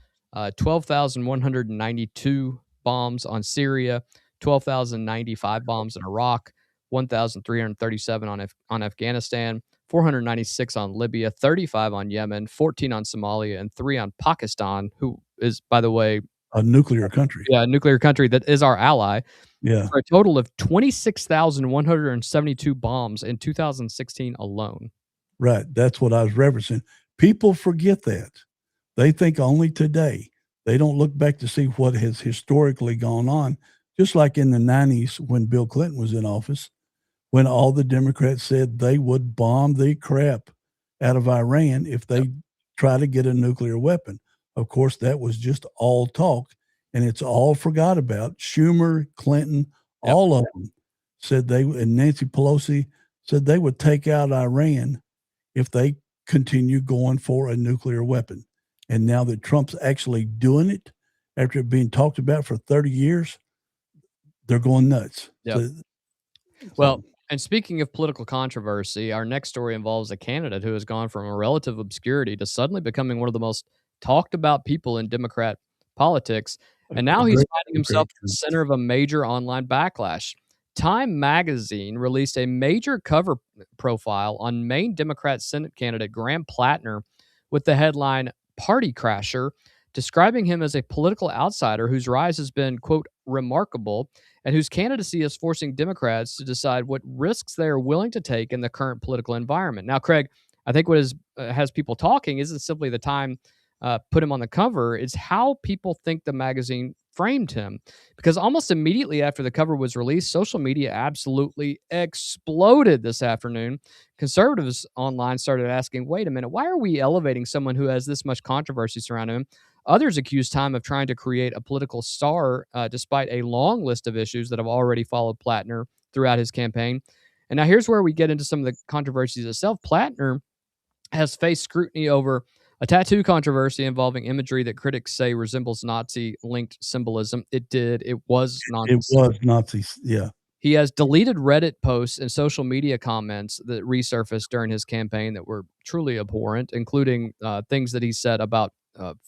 12,192 bombs on Syria, 12,095 bombs in Iraq, 1,337 on Afghanistan, 496 on Libya, 35 on Yemen, 14 on Somalia, and 3 on Pakistan, who is, by the way, a nuclear country. Yeah, a nuclear country that is our ally. Yeah. For a total of 26,172 bombs in 2016 alone. Right. That's what I was referencing. People forget that. They think only today. They don't look back to see what has historically gone on. Just like in the 90s when Bill Clinton was in office, when all the Democrats said they would bomb the crap out of Iran if they try to get a nuclear weapon. Of course, that was just all talk, and it's all forgot about. Schumer, Clinton, all of them said and Nancy Pelosi said they would take out Iran if they continue going for a nuclear weapon. And now that Trump's actually doing it after it being talked about for 30 years, they're going nuts. Yep. Well, and speaking of political controversy, our next story involves a candidate who has gone from a relative obscurity to suddenly becoming one of the most talked about people in Democrat politics. And now he's finding himself at the center of a major online backlash. Time magazine released a major cover profile on Maine Democrat Senate candidate Graham Plattner with the headline Party Crasher, describing him as a political outsider whose rise has been, quote, remarkable, and whose candidacy is forcing Democrats to decide what risks they are willing to take in the current political environment. Now, Craig, I think what has people talking isn't simply the Time put him on the cover, it's how people think the magazine framed him. Because almost immediately after the cover was released, social media absolutely exploded this afternoon. Conservatives online started asking, wait a minute, why are we elevating someone who has this much controversy surrounding him? Others accused Time of trying to create a political star despite a long list of issues that have already followed Plattner throughout his campaign. And now here's where we get into some of the controversies itself. Plattner has faced scrutiny over a tattoo controversy involving imagery that critics say resembles Nazi-linked symbolism. It did. It was Nazi. It was Nazis, yeah. He has deleted Reddit posts and social media comments that resurfaced during his campaign that were truly abhorrent, including things that he said about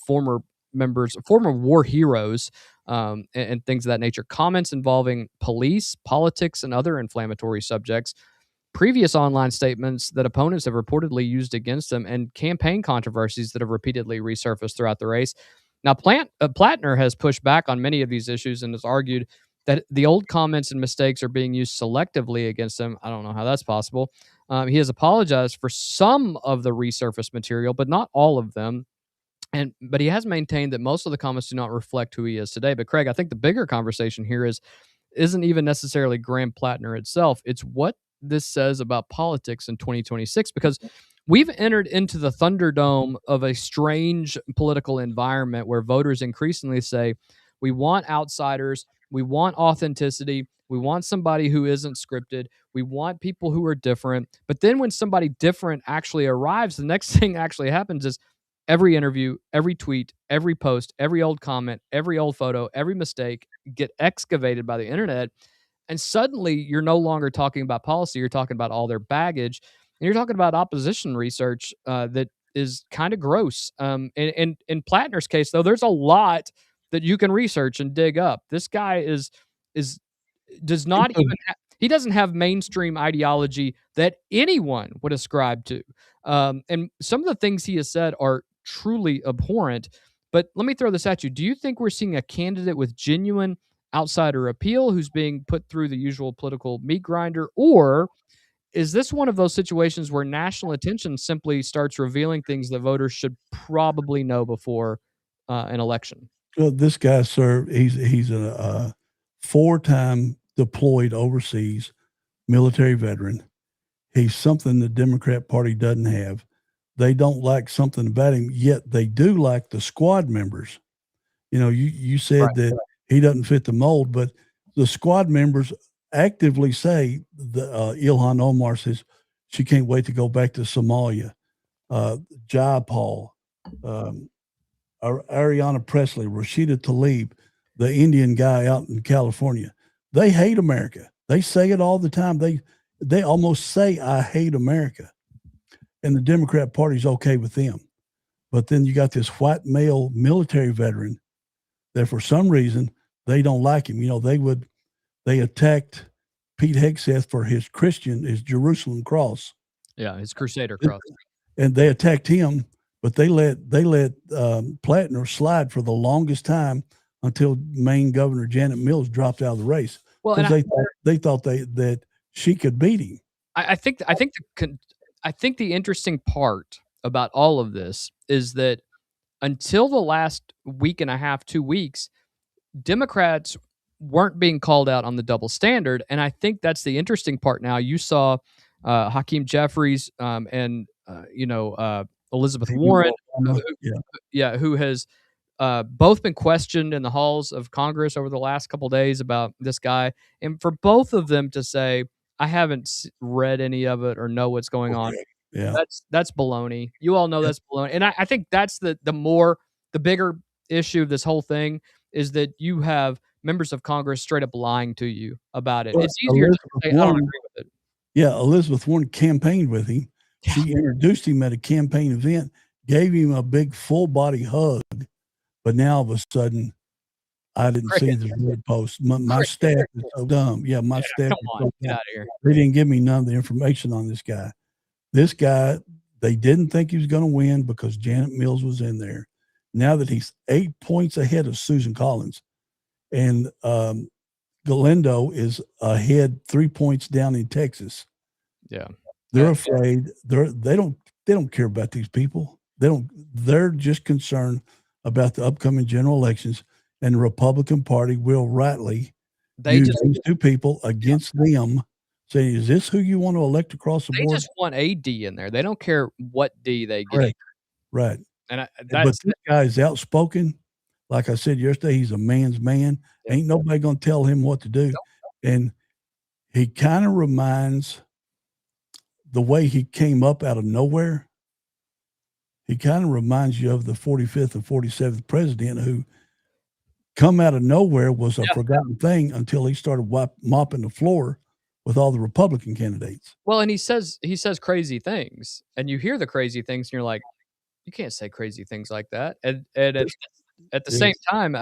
former war heroes, and things of that nature. Comments involving police, politics, and other inflammatory subjects. Previous online statements that opponents have reportedly used against him, and campaign controversies that have repeatedly resurfaced throughout the race. Now, Plattner has pushed back on many of these issues and has argued that the old comments and mistakes are being used selectively against him. I don't know how that's possible. He has apologized for some of the resurfaced material, but not all of them. But he has maintained that most of the comments do not reflect who he is today. But Craig, I think the bigger conversation here isn't even necessarily Graham Plattner itself. It's what this says about politics in 2026, because we've entered into the Thunderdome of a strange political environment where voters increasingly say, we want outsiders, we want authenticity, we want somebody who isn't scripted, we want people who are different. But then when somebody different actually arrives, the next thing actually happens is every interview, every tweet, every post, every old comment, every old photo, every mistake get excavated by the internet. And suddenly you're no longer talking about policy. You're talking about all their baggage. And you're talking about opposition research that is kind of gross. And in Plattner's case, though, there's a lot that you can research and dig up. This guy does not even he doesn't have mainstream ideology that anyone would ascribe to. And some of the things he has said are truly abhorrent. But let me throw this at you. Do you think we're seeing a candidate with genuine outsider appeal who's being put through the usual political meat grinder? Or is this one of those situations where national attention simply starts revealing things that voters should probably know before an election? Well, this guy, sir, he's a 4-time deployed overseas military veteran. He's something the Democrat Party doesn't have. They don't like something about him, yet they do like the squad members. You know, you said that he doesn't fit the mold, but the squad members actively say Ilhan Omar says she can't wait to go back to Somalia. Jayapal, Ariana Presley, Rashida Tlaib, the Indian guy out in California. They hate America. They say it all the time. They almost say, I hate America. And the Democrat Party's okay with them. But then you got this white male military veteran that for some reason they don't like him. You know, they attacked Pete Hegseth for his Jerusalem cross. Yeah, his Crusader cross. And they attacked him, but they let Plattner slide for the longest time until Maine Governor Janet Mills dropped out of the race. Well, they thought that she could beat him. I think the interesting part about all of this is that until the last week and a half, 2 weeks, Democrats weren't being called out on the double standard. And I think that's the interesting part now. You saw Hakeem Jeffries and, Elizabeth Warren, who has both been questioned in the halls of Congress over the last couple of days about this guy. And for both of them to say, I haven't read any of it or know what's going on. Yeah. That's baloney. You all know that's baloney. And I think that's the bigger issue of this whole thing is that you have members of Congress straight up lying to you about it. Well, It's easier to say, I don't agree with it. Yeah, Elizabeth Warren campaigned with him. She introduced him at a campaign event, gave him a big full body hug, but now all of a sudden, I didn't see the red post. My staff is so dumb. Yeah, my staff is so Get dumb. out of here. They didn't give me none of the information on this guy. This guy, they didn't think he was going to win because Janet Mills was in there. Now that he's 8 points ahead of Susan Collins, and Galindo is ahead 3 points down in Texas. Yeah, they're afraid. They don't care about these people. They're just concerned about the upcoming general elections, and the Republican Party will rightly use these two people against them. Say, is this who you want to elect across the board? They just want a D in there. They don't care what D they get. Right. And but this guy is outspoken. Like I said yesterday, he's a man's man. Yeah. Ain't nobody going to tell him what to do. Nope. And he kind of reminds the way he came up out of nowhere. He kind of reminds you of the 45th and 47th president who come out of nowhere was a forgotten thing until he started mopping the floor with all the Republican candidates. Well, and he says crazy things, and you hear the crazy things, and you're like, you can't say crazy things like that. And at the same time,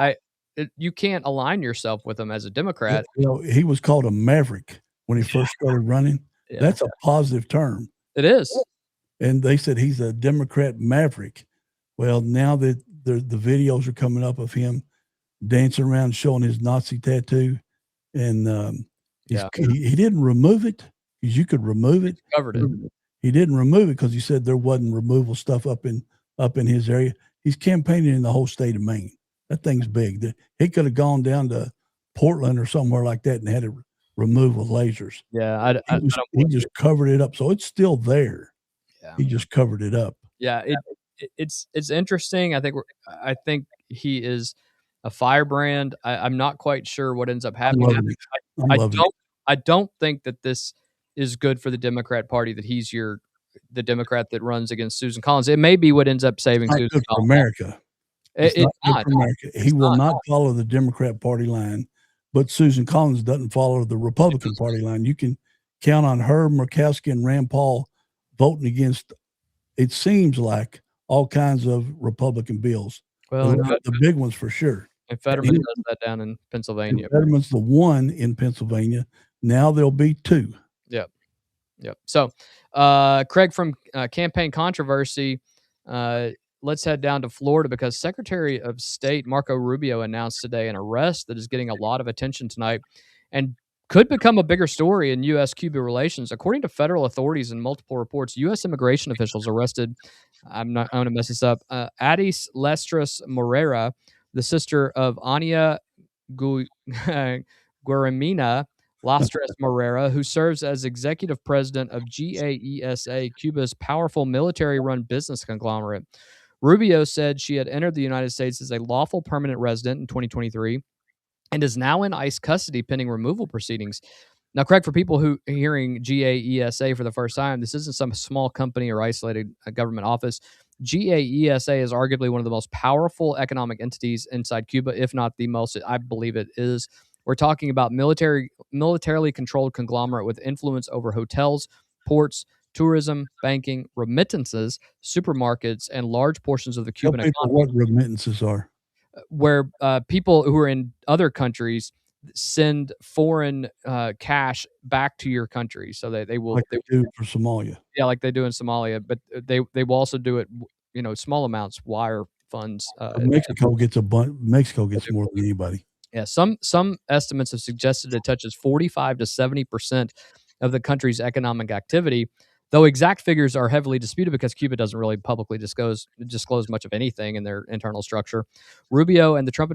you can't align yourself with him as a Democrat. He was called a maverick when he first started running. Yeah. That's a positive term. It is. And they said he's a Democrat maverick. Well, now that the videos are coming up of him dancing around showing his Nazi tattoo, and he didn't remove it because you could remove it. Covered it. He didn't remove it because he said there wasn't removal stuff up in his area. He's campaigning in the whole state of Maine. That thing's big. He could have gone down to Portland or somewhere like that and had it removed with lasers. Yeah, he just covered it up, so it's still there. Yeah. He just covered it up. Yeah, it's interesting. I think he is a firebrand. I'm not quite sure what ends up happening. I don't think that this is good for the Democrat Party, that he's the Democrat that runs against Susan Collins. It may be what ends up saving Susan Collins. America. It's not good for America. He will not follow the Democrat Party line, but Susan Collins doesn't follow the Republican Party line. You can count on her, Murkowski, and Rand Paul voting against, it seems like, all kinds of Republican bills. Well, the big ones for sure. And Fetterman does that down in Pennsylvania. Fetterman's the one in Pennsylvania. Now there'll be two. Yep. So, Craig, from campaign controversy, let's head down to Florida because Secretary of State Marco Rubio announced today an arrest that is getting a lot of attention tonight and could become a bigger story in U.S.-Cuba relations. According to federal authorities and multiple reports, U.S. immigration officials arrested, I'm going to mess this up, Adis Lestras Morera, the sister of Ania Guaramina Lastras Morera, who serves as executive president of GAESA, Cuba's powerful military-run business conglomerate. Rubio said she had entered the United States as a lawful permanent resident in 2023 and is now in ICE custody pending removal proceedings. Now, Craig, for people who are hearing GAESA for the first time, this isn't some small company or isolated government office. GAESA is arguably one of the most powerful economic entities inside Cuba, if not the most. I believe it is. We're talking about militarily controlled conglomerate with influence over hotels, ports, tourism, banking, remittances, supermarkets, and large portions of the Cuban economy. What remittances are? Where people who are in other countries send foreign cash back to your country, so they will. Like they do for Somalia. Yeah, like they do in Somalia, but they will also do it. Small amounts, wire funds. Mexico gets a bunch. Mexico gets more than anybody. Yeah, some estimates have suggested it touches 45 to 70% of the country's economic activity. though exact figures are heavily disputed because Cuba doesn't really publicly disclose much of anything in their internal structure. Rubio and the Trump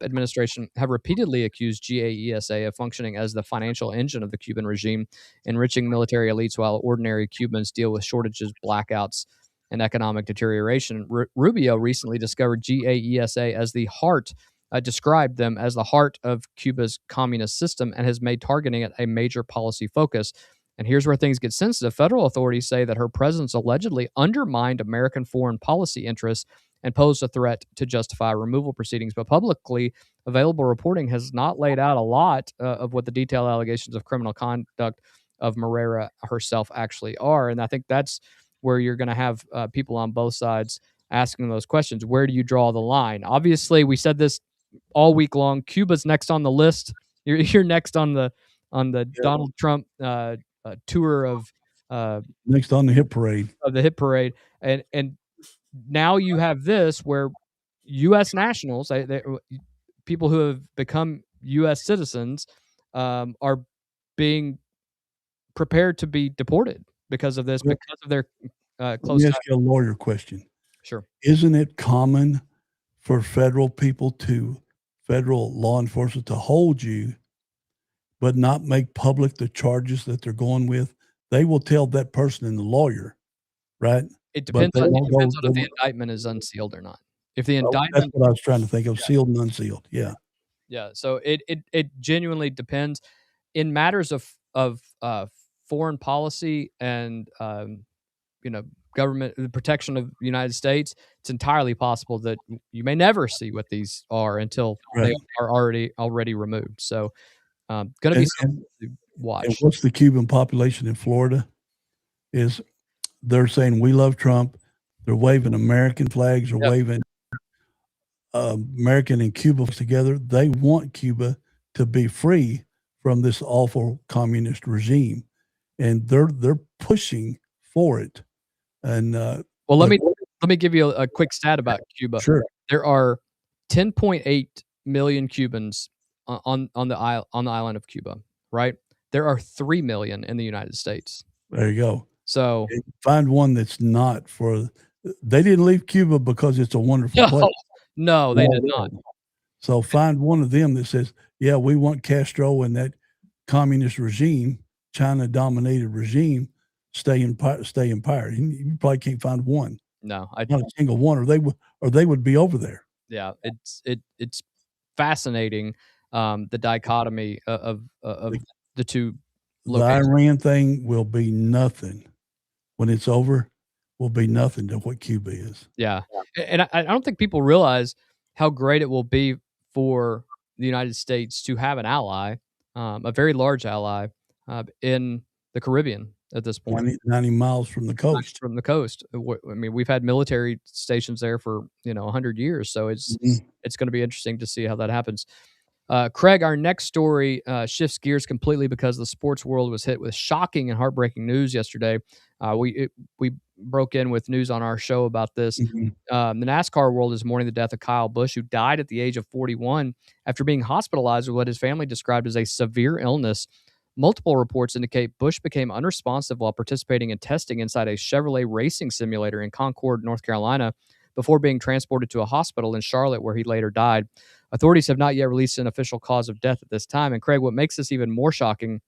administration have repeatedly accused GAESA of functioning as the financial engine of the Cuban regime, enriching military elites while ordinary Cubans deal with shortages, blackouts, and economic deterioration. Rubio recently discovered GAESA as the heart described them as the heart of Cuba's communist system and has made targeting it a major policy focus. And here's where things get sensitive. Federal authorities say that her presence allegedly undermined American foreign policy interests and posed a threat to justify removal proceedings. But publicly available reporting has not laid out a lot of what the detailed allegations of criminal conduct of Moreira herself actually are. And I think that's where you're going to have people on both sides asking those questions. Where do you draw the line? Obviously, we said this all week long. Cuba's next on the list. You're next on the Donald Trump tour of Next on the hit parade. And now you have this where U.S. nationals, people who have become U.S. citizens, are being prepared to be deported because of this, because of their close. Let me ask you a lawyer question. Sure. Isn't it common for federal law enforcement to hold you, but not make public the charges that they're going with? They will tell that person and the lawyer, right? It depends on if the indictment is unsealed or not. If the indictment, that's what I was trying to think of, sealed and unsealed. Yeah. Yeah. So it genuinely depends. In matters of foreign policy and government, the protection of the United States, it's entirely possible that you may never see what these are until they are already removed. So going to be something to watch. And what's the Cuban population in Florida? They're saying we love Trump. They're waving American flags or waving American and Cuba together. They want Cuba to be free from this awful communist regime, and they're pushing for it. And let me give you a quick stat about Cuba. Sure. There are 10.8 million Cubans on the island of Cuba. Right. There are 3 million in the United States. There you go. So find one that's not for. They didn't leave Cuba because it's a wonderful place. No, they did not. So find one of them that says, "Yeah, we want Castro and that communist regime, China-dominated regime, stay in power." You probably can't find one. No, not a single one, or they would be over there. Yeah, it's fascinating, the dichotomy of the two. The Iran thing will be nothing when it's over. Will be nothing to what Cuba is. Yeah, and I don't think people realize how great it will be for the United States to have an ally, a very large ally, in the Caribbean at this point. 90 miles from the coast. I mean, we've had military stations there for 100 years, so it's going to be interesting to see how that happens. Craig, our next story shifts gears completely because the sports world was hit with shocking and heartbreaking news yesterday. We broke in with news on our show about this. Mm-hmm. The NASCAR world is mourning the death of Kyle Busch, who died at the age of 41 after being hospitalized with what his family described as a severe illness. Multiple reports indicate Busch became unresponsive while participating in testing inside a Chevrolet racing simulator in Concord, North Carolina, before being transported to a hospital in Charlotte, where he later died. Authorities have not yet released an official cause of death at this time. And Craig, what makes this even more shocking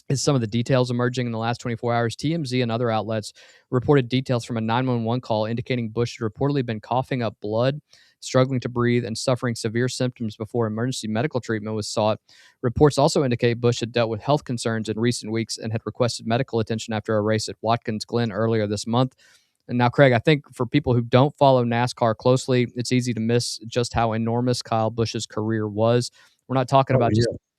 is some of the details emerging in the last 24 hours. TMZ and other outlets reported details from a 911 call indicating Busch had reportedly been coughing up blood, struggling to breathe, and suffering severe symptoms before emergency medical treatment was sought. Reports also indicate Busch had dealt with health concerns in recent weeks and had requested medical attention after a race at Watkins Glen earlier this month. And now, Craig, I think for people who don't follow NASCAR closely, it's easy to miss just how enormous Kyle Busch's career was. We're not talking about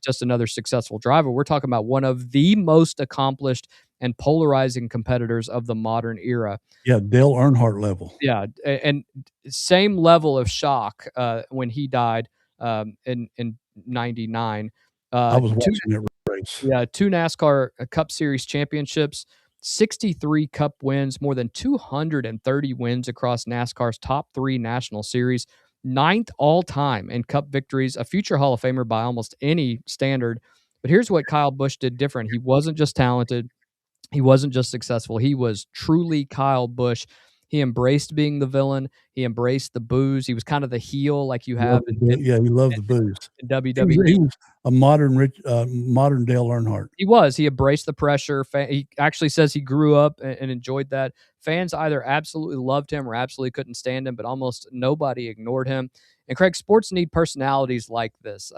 just another successful driver. We're talking about one of the most accomplished and polarizing competitors of the modern era. Yeah, Dale Earnhardt level. Yeah, and same level of shock when he died in '99. I was watching that race. Yeah, 2 NASCAR Cup Series championships, 63 Cup wins, more than 230 wins across NASCAR's top 3 national series, 9th all-time in Cup victories, a future Hall of Famer by almost any standard. But here's what Kyle Busch did different. He wasn't just talented. He wasn't just successful. He was truly Kyle Busch. He embraced being the villain. He embraced the booze. He was kind of the heel like you have Yeah, he loved the booze. in He WWE. was a modern Dale Earnhardt. He was. He embraced the pressure. He actually says he grew up and enjoyed that. Fans either absolutely loved him or absolutely couldn't stand him, but almost nobody ignored him. And Craig, sports need personalities like this.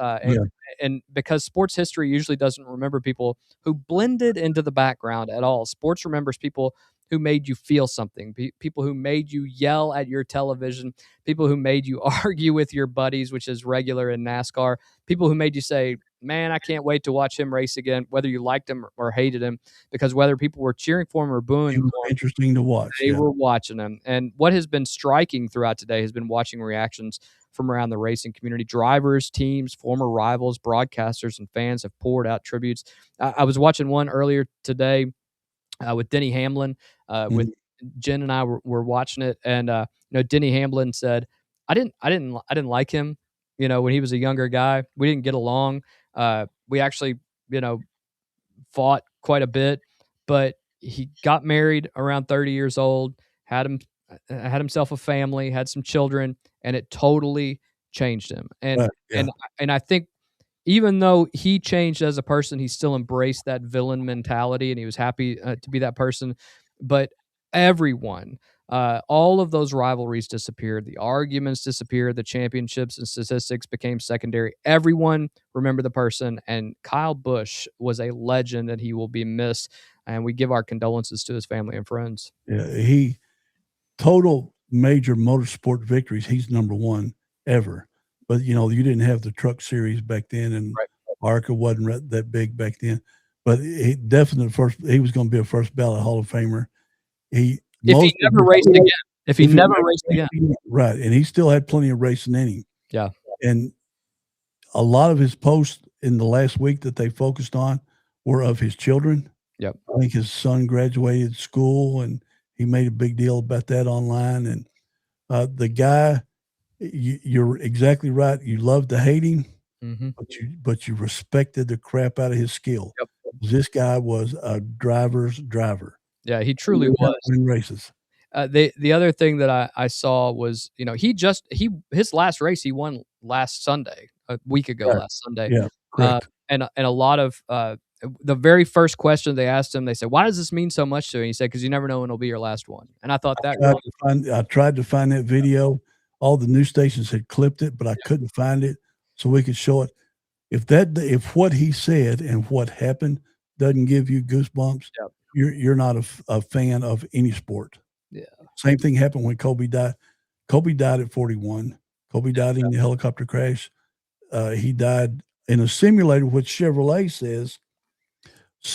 And because sports history usually doesn't remember people who blended into the background at all. Sports remembers people who made you feel something, people who made you yell at your television, people who made you argue with your buddies, which is regular in NASCAR, people who made you say, man, I can't wait to watch him race again, whether you liked him or hated him, because whether people were cheering for him or booing He was for him, interesting to watch. they were watching him. And what has been striking throughout today has been watching reactions from around the racing community. Drivers, teams, former rivals, broadcasters, and fans have poured out tributes. I was watching one earlier today with Denny Hamlin. With Jen and I were watching it, and Denny Hamlin said, "I didn't like him. When he was a younger guy, we didn't get along. We actually, fought quite a bit, but he got married around 30 years old, had himself a family, had some children, and it totally changed him. And Yeah. and I think even though he changed as a person, he still embraced that villain mentality, and he was happy to be that person. But everyone, all of those rivalries disappeared. The arguments disappeared. The championships and statistics became secondary. Everyone remembered the person, and Kyle Busch was a legend, and he will be missed. And we give our condolences to his family and friends. He total major motorsport victories. He's number one ever. But you didn't have the truck series back then, and ARCA wasn't that big back then. But he definitely he was going to be a first ballot Hall of Famer. If he never raced again. Right. And he still had plenty of racing in him. Yeah. And a lot of his posts in the last week that they focused on were of his children. Yep. I think his son graduated school, and he made a big deal about that online. And the guy, you're exactly right. You loved to hate him, but you respected the crap out of his skill. Yep. This guy was a driver's driver. Yeah, he truly was. In races. The other thing that I saw was, his last race he won last Sunday, a week ago, last Sunday. Yeah, correct. And a lot of the very first question they asked him, they said, "Why does this mean so much to you?" And he said, "Because you never know when it'll be your last one." And I thought that I tried to find that video. All the news stations had clipped it, but I couldn't find it so we could show it. If what he said and what happened doesn't give you goosebumps, you're not a fan of any sport. Yeah. Same thing happened when Kobe died. Kobe died at 41. Kobe died in the helicopter crash. He died in a simulator, which Chevrolet says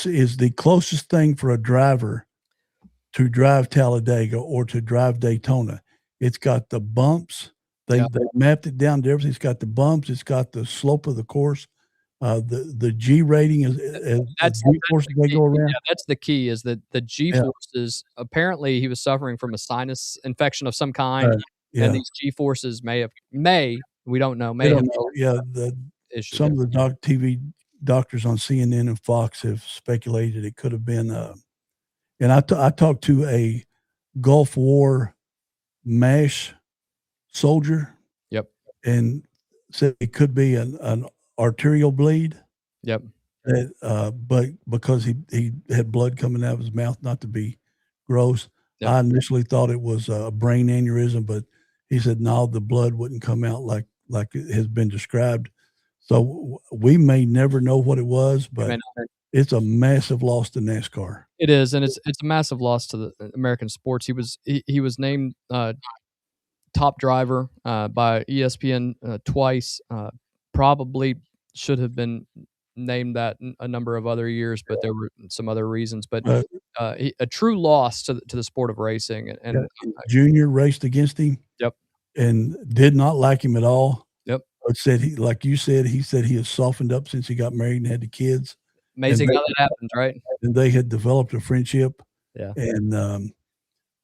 is the closest thing for a driver to drive Talladega or to drive Daytona. It's got the bumps. They mapped it down to everything. It's got the bumps. It's got the slope of the course. The G rating is G forces they go around. Yeah, that's the key. Is that the G forces? Apparently, he was suffering from a sinus infection of some kind, and these G forces may we don't know. Some of the TV doctors on CNN and Fox have speculated it could have been. And I talked to a Gulf War MASH soldier. Yep. And said it could be an arterial bleed. Yep. But because he had blood coming out of his mouth, not to be gross, I initially thought it was a brain aneurysm, but he said, no, the blood wouldn't come out like it has been described. So we may never know what it was, but it's a massive loss to NASCAR. It is, and it's a massive loss to the American sports. He was named top driver by ESPN twice. Probably should have been named that a number of other years, but there were some other reasons. But a true loss to the sport of racing. And Junior raced against him. Yep. And did not like him at all. Yep. But said he said he has softened up since he got married and had the kids. Amazing how that happens, right? And they had developed a friendship. Yeah. And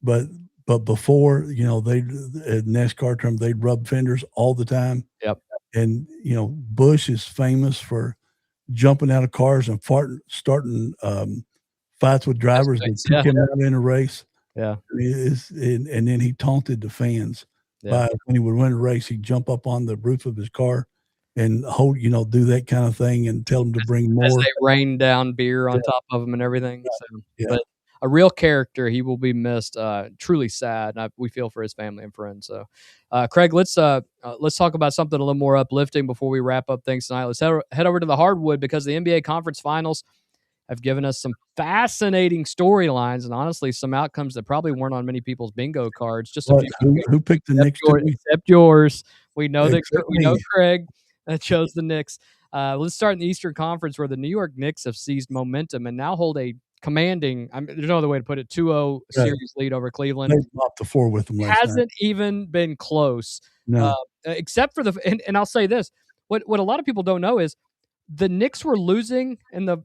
but before, they NASCAR term, they'd rub fenders all the time. Yep. And Busch is famous for jumping out of cars and starting fights with drivers that took him out in a race. Yeah. And then he taunted the fans by when he would win a race, he'd jump up on the roof of his car and do that kind of thing and tell them to bring more. As they rain down beer on top of him and everything. So, but a real character, he will be missed. Truly sad. And we feel for his family and friends. So, Craig, let's talk about something a little more uplifting before we wrap up things tonight. Let's head over to the hardwood because the NBA Conference Finals have given us some fascinating storylines and honestly some outcomes that probably weren't on many people's bingo cards. Just a few who picked the Knicks? Except yours. We know Craig chose the Knicks. Let's start in the Eastern Conference where the New York Knicks have seized momentum and now hold a commanding, there's no other way to put it, 2-0 series lead over Cleveland. They mopped the floor with them last night. Hasn't even been close. No. Except for and I'll say this, what a lot of people don't know is the Knicks were losing in the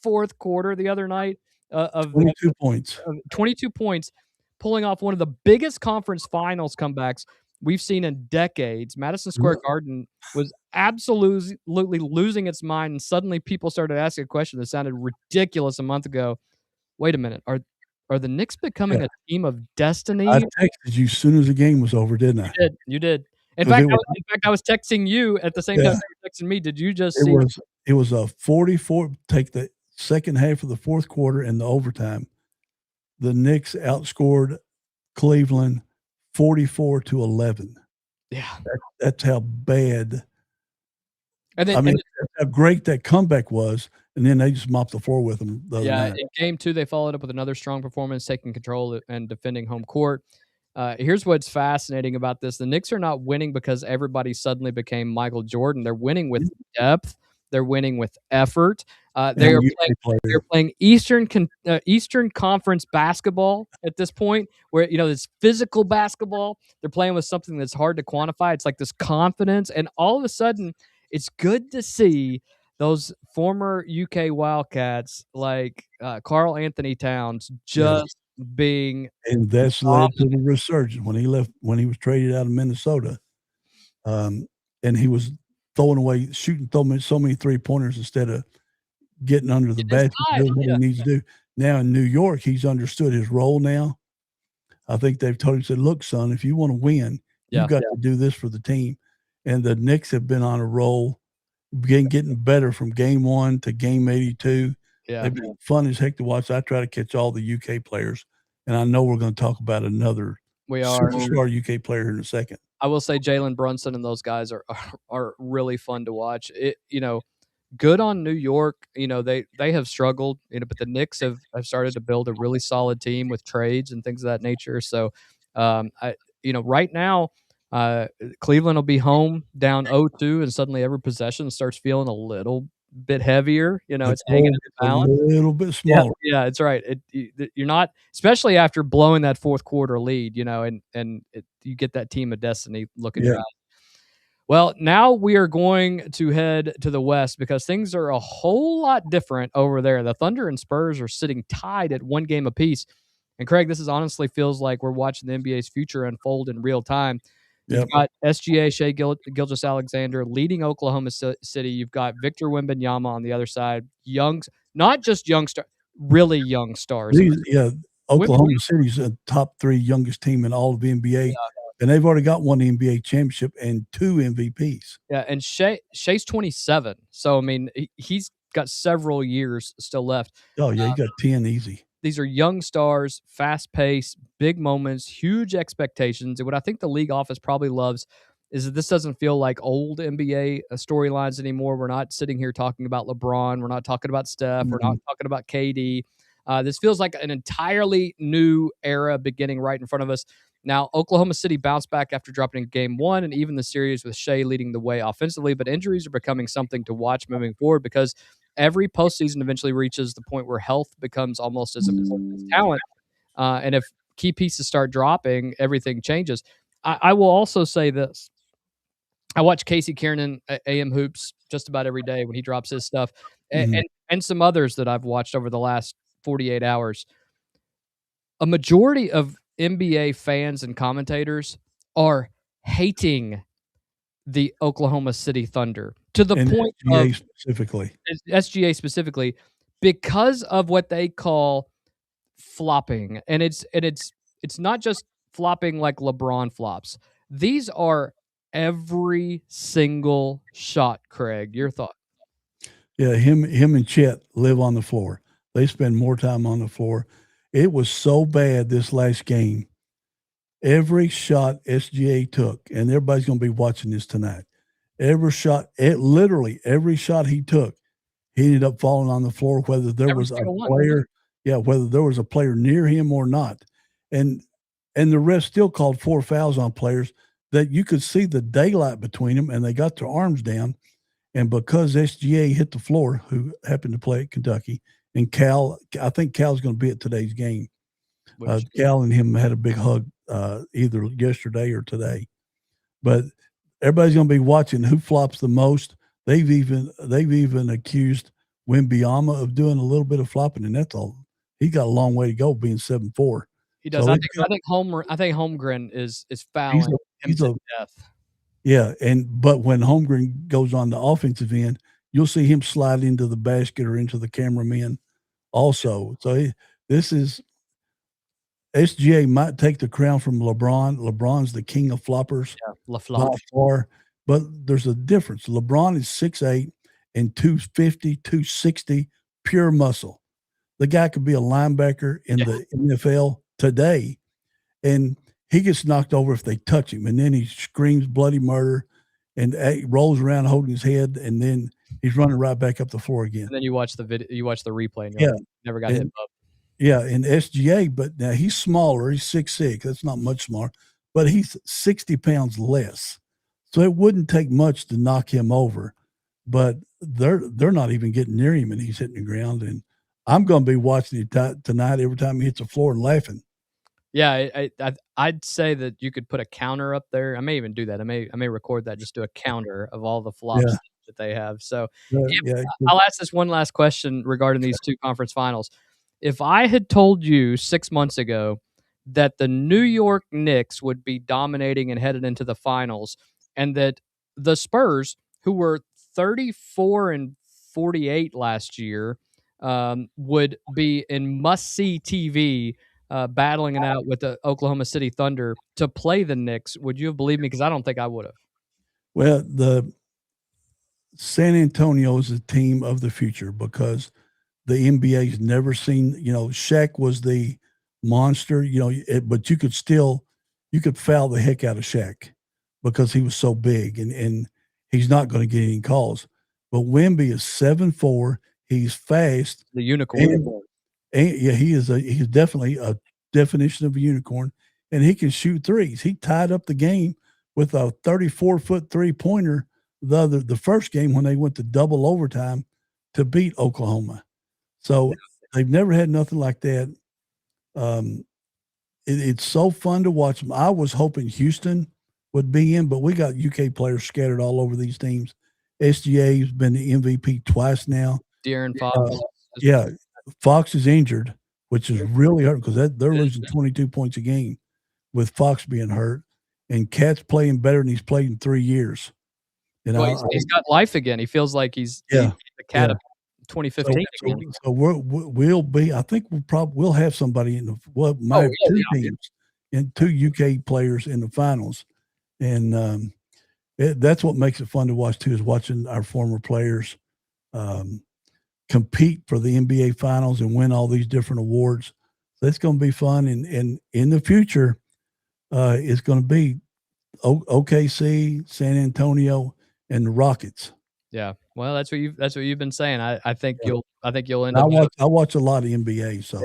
fourth quarter the other night of 22 points. 22 points, pulling off one of the biggest conference finals comebacks we've seen in decades. Madison Square Garden was absolutely losing its mind, and suddenly people started asking a question that sounded ridiculous a month ago. Wait a minute, are the Knicks becoming a team of destiny? I texted you as soon as the game was over, didn't I? You did. In fact, I was texting you at the same time you were texting me. Did you just see? It was a 44. Take the second half of the fourth quarter and the overtime. The Knicks outscored Cleveland 44-11. Yeah, that's how bad. And then, that's how great that comeback was. And then they just mopped the floor with them. In game 2, they followed up with another strong performance, taking control and defending home court. Here's what's fascinating about this. The Knicks are not winning because everybody suddenly became Michael Jordan. They're winning with depth. They're winning with effort. They're playing Eastern Conference basketball at this point where, it's physical basketball. They're playing with something that's hard to quantify. It's like this confidence. And all of a sudden, it's good to see those former UK Wildcats like Karl Anthony Towns just being, and that's led to the resurgence when he was traded out of Minnesota, and he was shooting so many 3-pointers instead of getting under the basket. Doing what he needs to do. Now in New York, he's understood his role. Now, I think they've told him, said, "Look, son, if you want to win, you've got to do this for the team." And the Knicks have been on a roll, getting better from game 1 to game 82. Yeah. They've been fun as heck to watch. I try to catch all the UK players, and I know we're going to talk about another superstar UK player in a second. I will say Jalen Brunson and those guys are really fun to watch. Good on New York. They have struggled, but the Knicks have started to build a really solid team with trades and things of that nature. So, right now, Cleveland will be home down 0-2, and suddenly every possession starts feeling a little bit heavier. It's hanging in the balance. A little bit smaller. Yeah, it's right. You're not, especially after blowing that fourth quarter lead, and you get that team of destiny looking dry. Well, now we are going to head to the West because things are a whole lot different over there. The Thunder and Spurs are sitting tied at 1 game apiece. And Craig, this honestly feels like we're watching the NBA's future unfold in real time. You've got SGA, Shai Gilgeous-Alexander leading Oklahoma City. You've got Victor Wembanyama on the other side. Not just young stars, really young stars. Oklahoma City's a top 3 youngest team in all of the NBA. And they've already got 1 NBA championship and 2 MVPs. Yeah, and Shai's 27. So, he's got several years still left. Oh, yeah, he got 10 easy. These are young stars, fast-paced, big moments, huge expectations. And what I think the league office probably loves is that this doesn't feel like old NBA storylines anymore. We're not sitting here talking about LeBron. We're not talking about Steph. We're not talking about KD. This feels like an entirely new era beginning right in front of us. Now, Oklahoma City bounced back after dropping in game 1 and even the series with Shai leading the way offensively, but injuries are becoming something to watch moving forward because every postseason eventually reaches the point where health becomes almost as important as talent. And if key pieces start dropping, everything changes. I will also say this. I watch Casey Kiernan at AM Hoops just about every day when he drops his stuff, and some others that I've watched over the last 48 hours. A majority of NBA fans and commentators are hating the Oklahoma City Thunder to the point of SGA specifically, because of what they call flopping, and it's not just flopping like LeBron flops. These are every single shot. Craig, your thought? Yeah, him and Chet live on the floor. They spend more time on the floor. It was so bad this last game. Every shot SGA took, and everybody's going to be watching this tonight. Literally every shot he took, he ended up falling on the floor, whether there Every was a single one. player, whether there was a player near him or not. And the ref still called 4 fouls on players that you could see the daylight between them, and they got their arms down. And because SGA hit the floor, who happened to play at Kentucky, and Cal, I think Cal's going to be at today's game. Cal and him had a big hug either yesterday or today. But everybody's going to be watching who flops the most. They've even accused Wembyama of doing a little bit of flopping, and that's all. He got a long way to go, being 7'4". He does. So I think Holmgren is fouling him to death. Yeah, but when Holmgren goes on the offensive end, you'll see him slide into the basket or into the cameraman also. So this is SGA might take the crown from LeBron. LeBron's the king of floppers by far, but there's a difference. LeBron is 6'8" and 250, 260, pure muscle. The guy could be a linebacker in the NFL today, and he gets knocked over if they touch him, and then he screams bloody murder and rolls around holding his head, and then he's running right back up the floor again. And then you watch the replay, and you're like, never got hit up. Yeah, and SGA, but now he's smaller. He's 6'6". That's not much smaller, but he's 60 pounds less. So it wouldn't take much to knock him over. But they're not even getting near him, and he's hitting the ground. And I'm going to be watching it tonight every time he hits the floor and laughing. Yeah, I'd say that you could put a counter up there. I may even do that. I may record that, just do a counter of all the flops that they have. So I'll ask this one last question regarding these two conference finals. If I had told you 6 months ago that the New York Knicks would be dominating and headed into the finals, and that the Spurs, who were 34-48 last year, would be in must-see TV, battling it out with the Oklahoma City Thunder to play the Knicks, would you have believed me? Because I don't think I would have. Well, the San Antonio is a team of the future because the NBA's never seen, Shaq was the monster, but you could foul the heck out of Shaq because he was so big, and he's not going to get any calls. But Wemby is 7'4". He's fast. The unicorn. He's definitely a definition of a unicorn, and he can shoot threes. He tied up the game with a 34-foot three-pointer the first game when they went to double overtime to beat Oklahoma. So they've never had nothing like that. It's so fun to watch them. I was hoping Houston would be in, but we got UK players scattered all over these teams. SGA has been the MVP twice now. De'Aaron Fox. Fox is injured, which is really hurt because they're losing 22 points a game with Fox being hurt. And Cat's playing better than he's played in 3 years. He's got life again. He feels like he's the Cat of 2015. So we'll be. I think we'll have somebody in the two teams and 2 UK players in the finals, and that's what makes it fun to watch too. Is watching our former players compete for the NBA finals and win all these different awards. That's going to be fun, and in the future, it's going to be OKC, San Antonio, and the Rockets. Yeah, well, that's what you've been saying. I think you'll end up. I watch a lot of NBA, so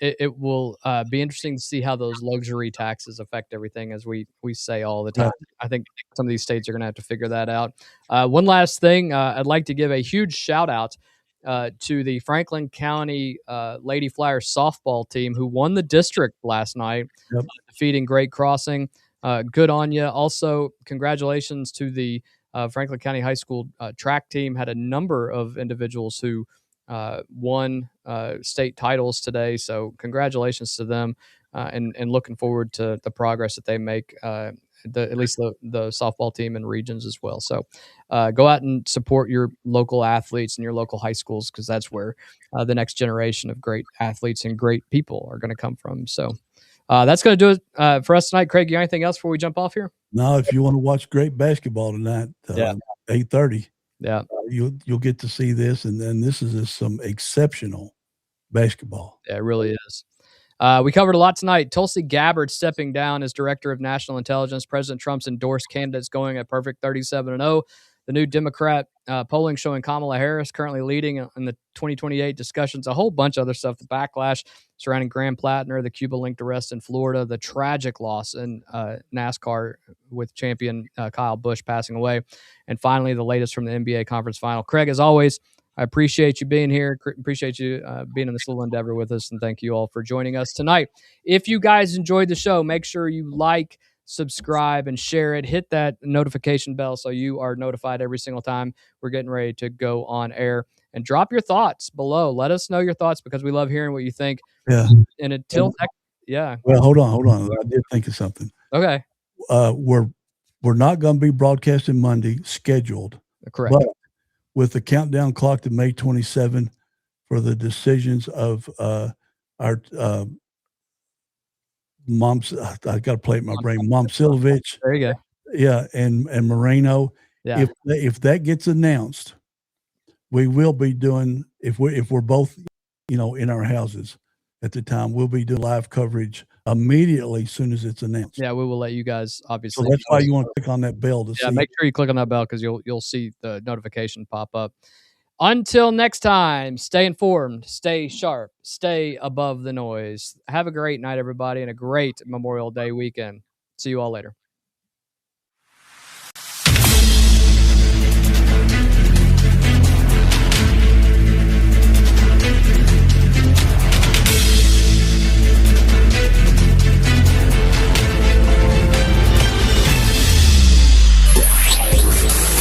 it will be interesting to see how those luxury taxes affect everything, as we say all the time. Right. I think some of these states are going to have to figure that out. One last thing, I'd like to give a huge shout out to the Franklin County Lady Flyers softball team who won the district last night, defeating Great Crossing. Good on you. Also, congratulations to the Franklin County High School track team. Had a number of individuals who won state titles today, so congratulations to them, and looking forward to the progress that they make at least the softball team and regions as well. So go out and support your local athletes and your local high schools, because that's where the next generation of great athletes and great people are going to come from. So that's going to do it for us tonight. Craig, you got anything else before we jump off here? Now, if you want to watch great basketball tonight, 8:30, Yeah, you'll get to see this, and then this is just some exceptional basketball. yeah, it really is. We covered a lot tonight. Tulsi Gabbard stepping down as Director of National Intelligence. President Trump's endorsed candidates going a perfect 37-0. The new Democrat polling showing Kamala Harris currently leading in the 2028 discussions. A whole bunch of other stuff. The backlash surrounding Graham Plattner, the Cuba-linked arrest in Florida, the tragic loss in NASCAR with champion Kyle Busch passing away, and finally the latest from the NBA conference final. Craig, as always, I appreciate you being here. Appreciate you being in this little endeavor with us, and thank you all for joining us tonight. If you guys enjoyed the show, make sure you like, subscribe, and share it. Hit that notification bell so you are notified every single time we're getting ready to go on air. And drop your thoughts below. Let us know your thoughts, because we love hearing what you think. Yeah. And until yeah. Well, hold on. I did think of something. Okay. We're not going to be broadcasting Monday scheduled. Correct. But with the countdown clock to May 27 for the decisions of our moms, I got to play it in my brain. Mom Silovich, There you go. yeah, and Moreno. Yeah. If that gets announced, we will be doing, if we're both, in our houses at the time, we'll be doing live coverage immediately as soon as it's announced. Yeah, we will let you guys obviously. So that's why you want to click on that bell to see. Make sure you click on that bell, because you'll see the notification pop up. Until next time, stay informed, stay sharp, stay above the noise. Have a great night, everybody, and a great Memorial Day weekend. See you all later.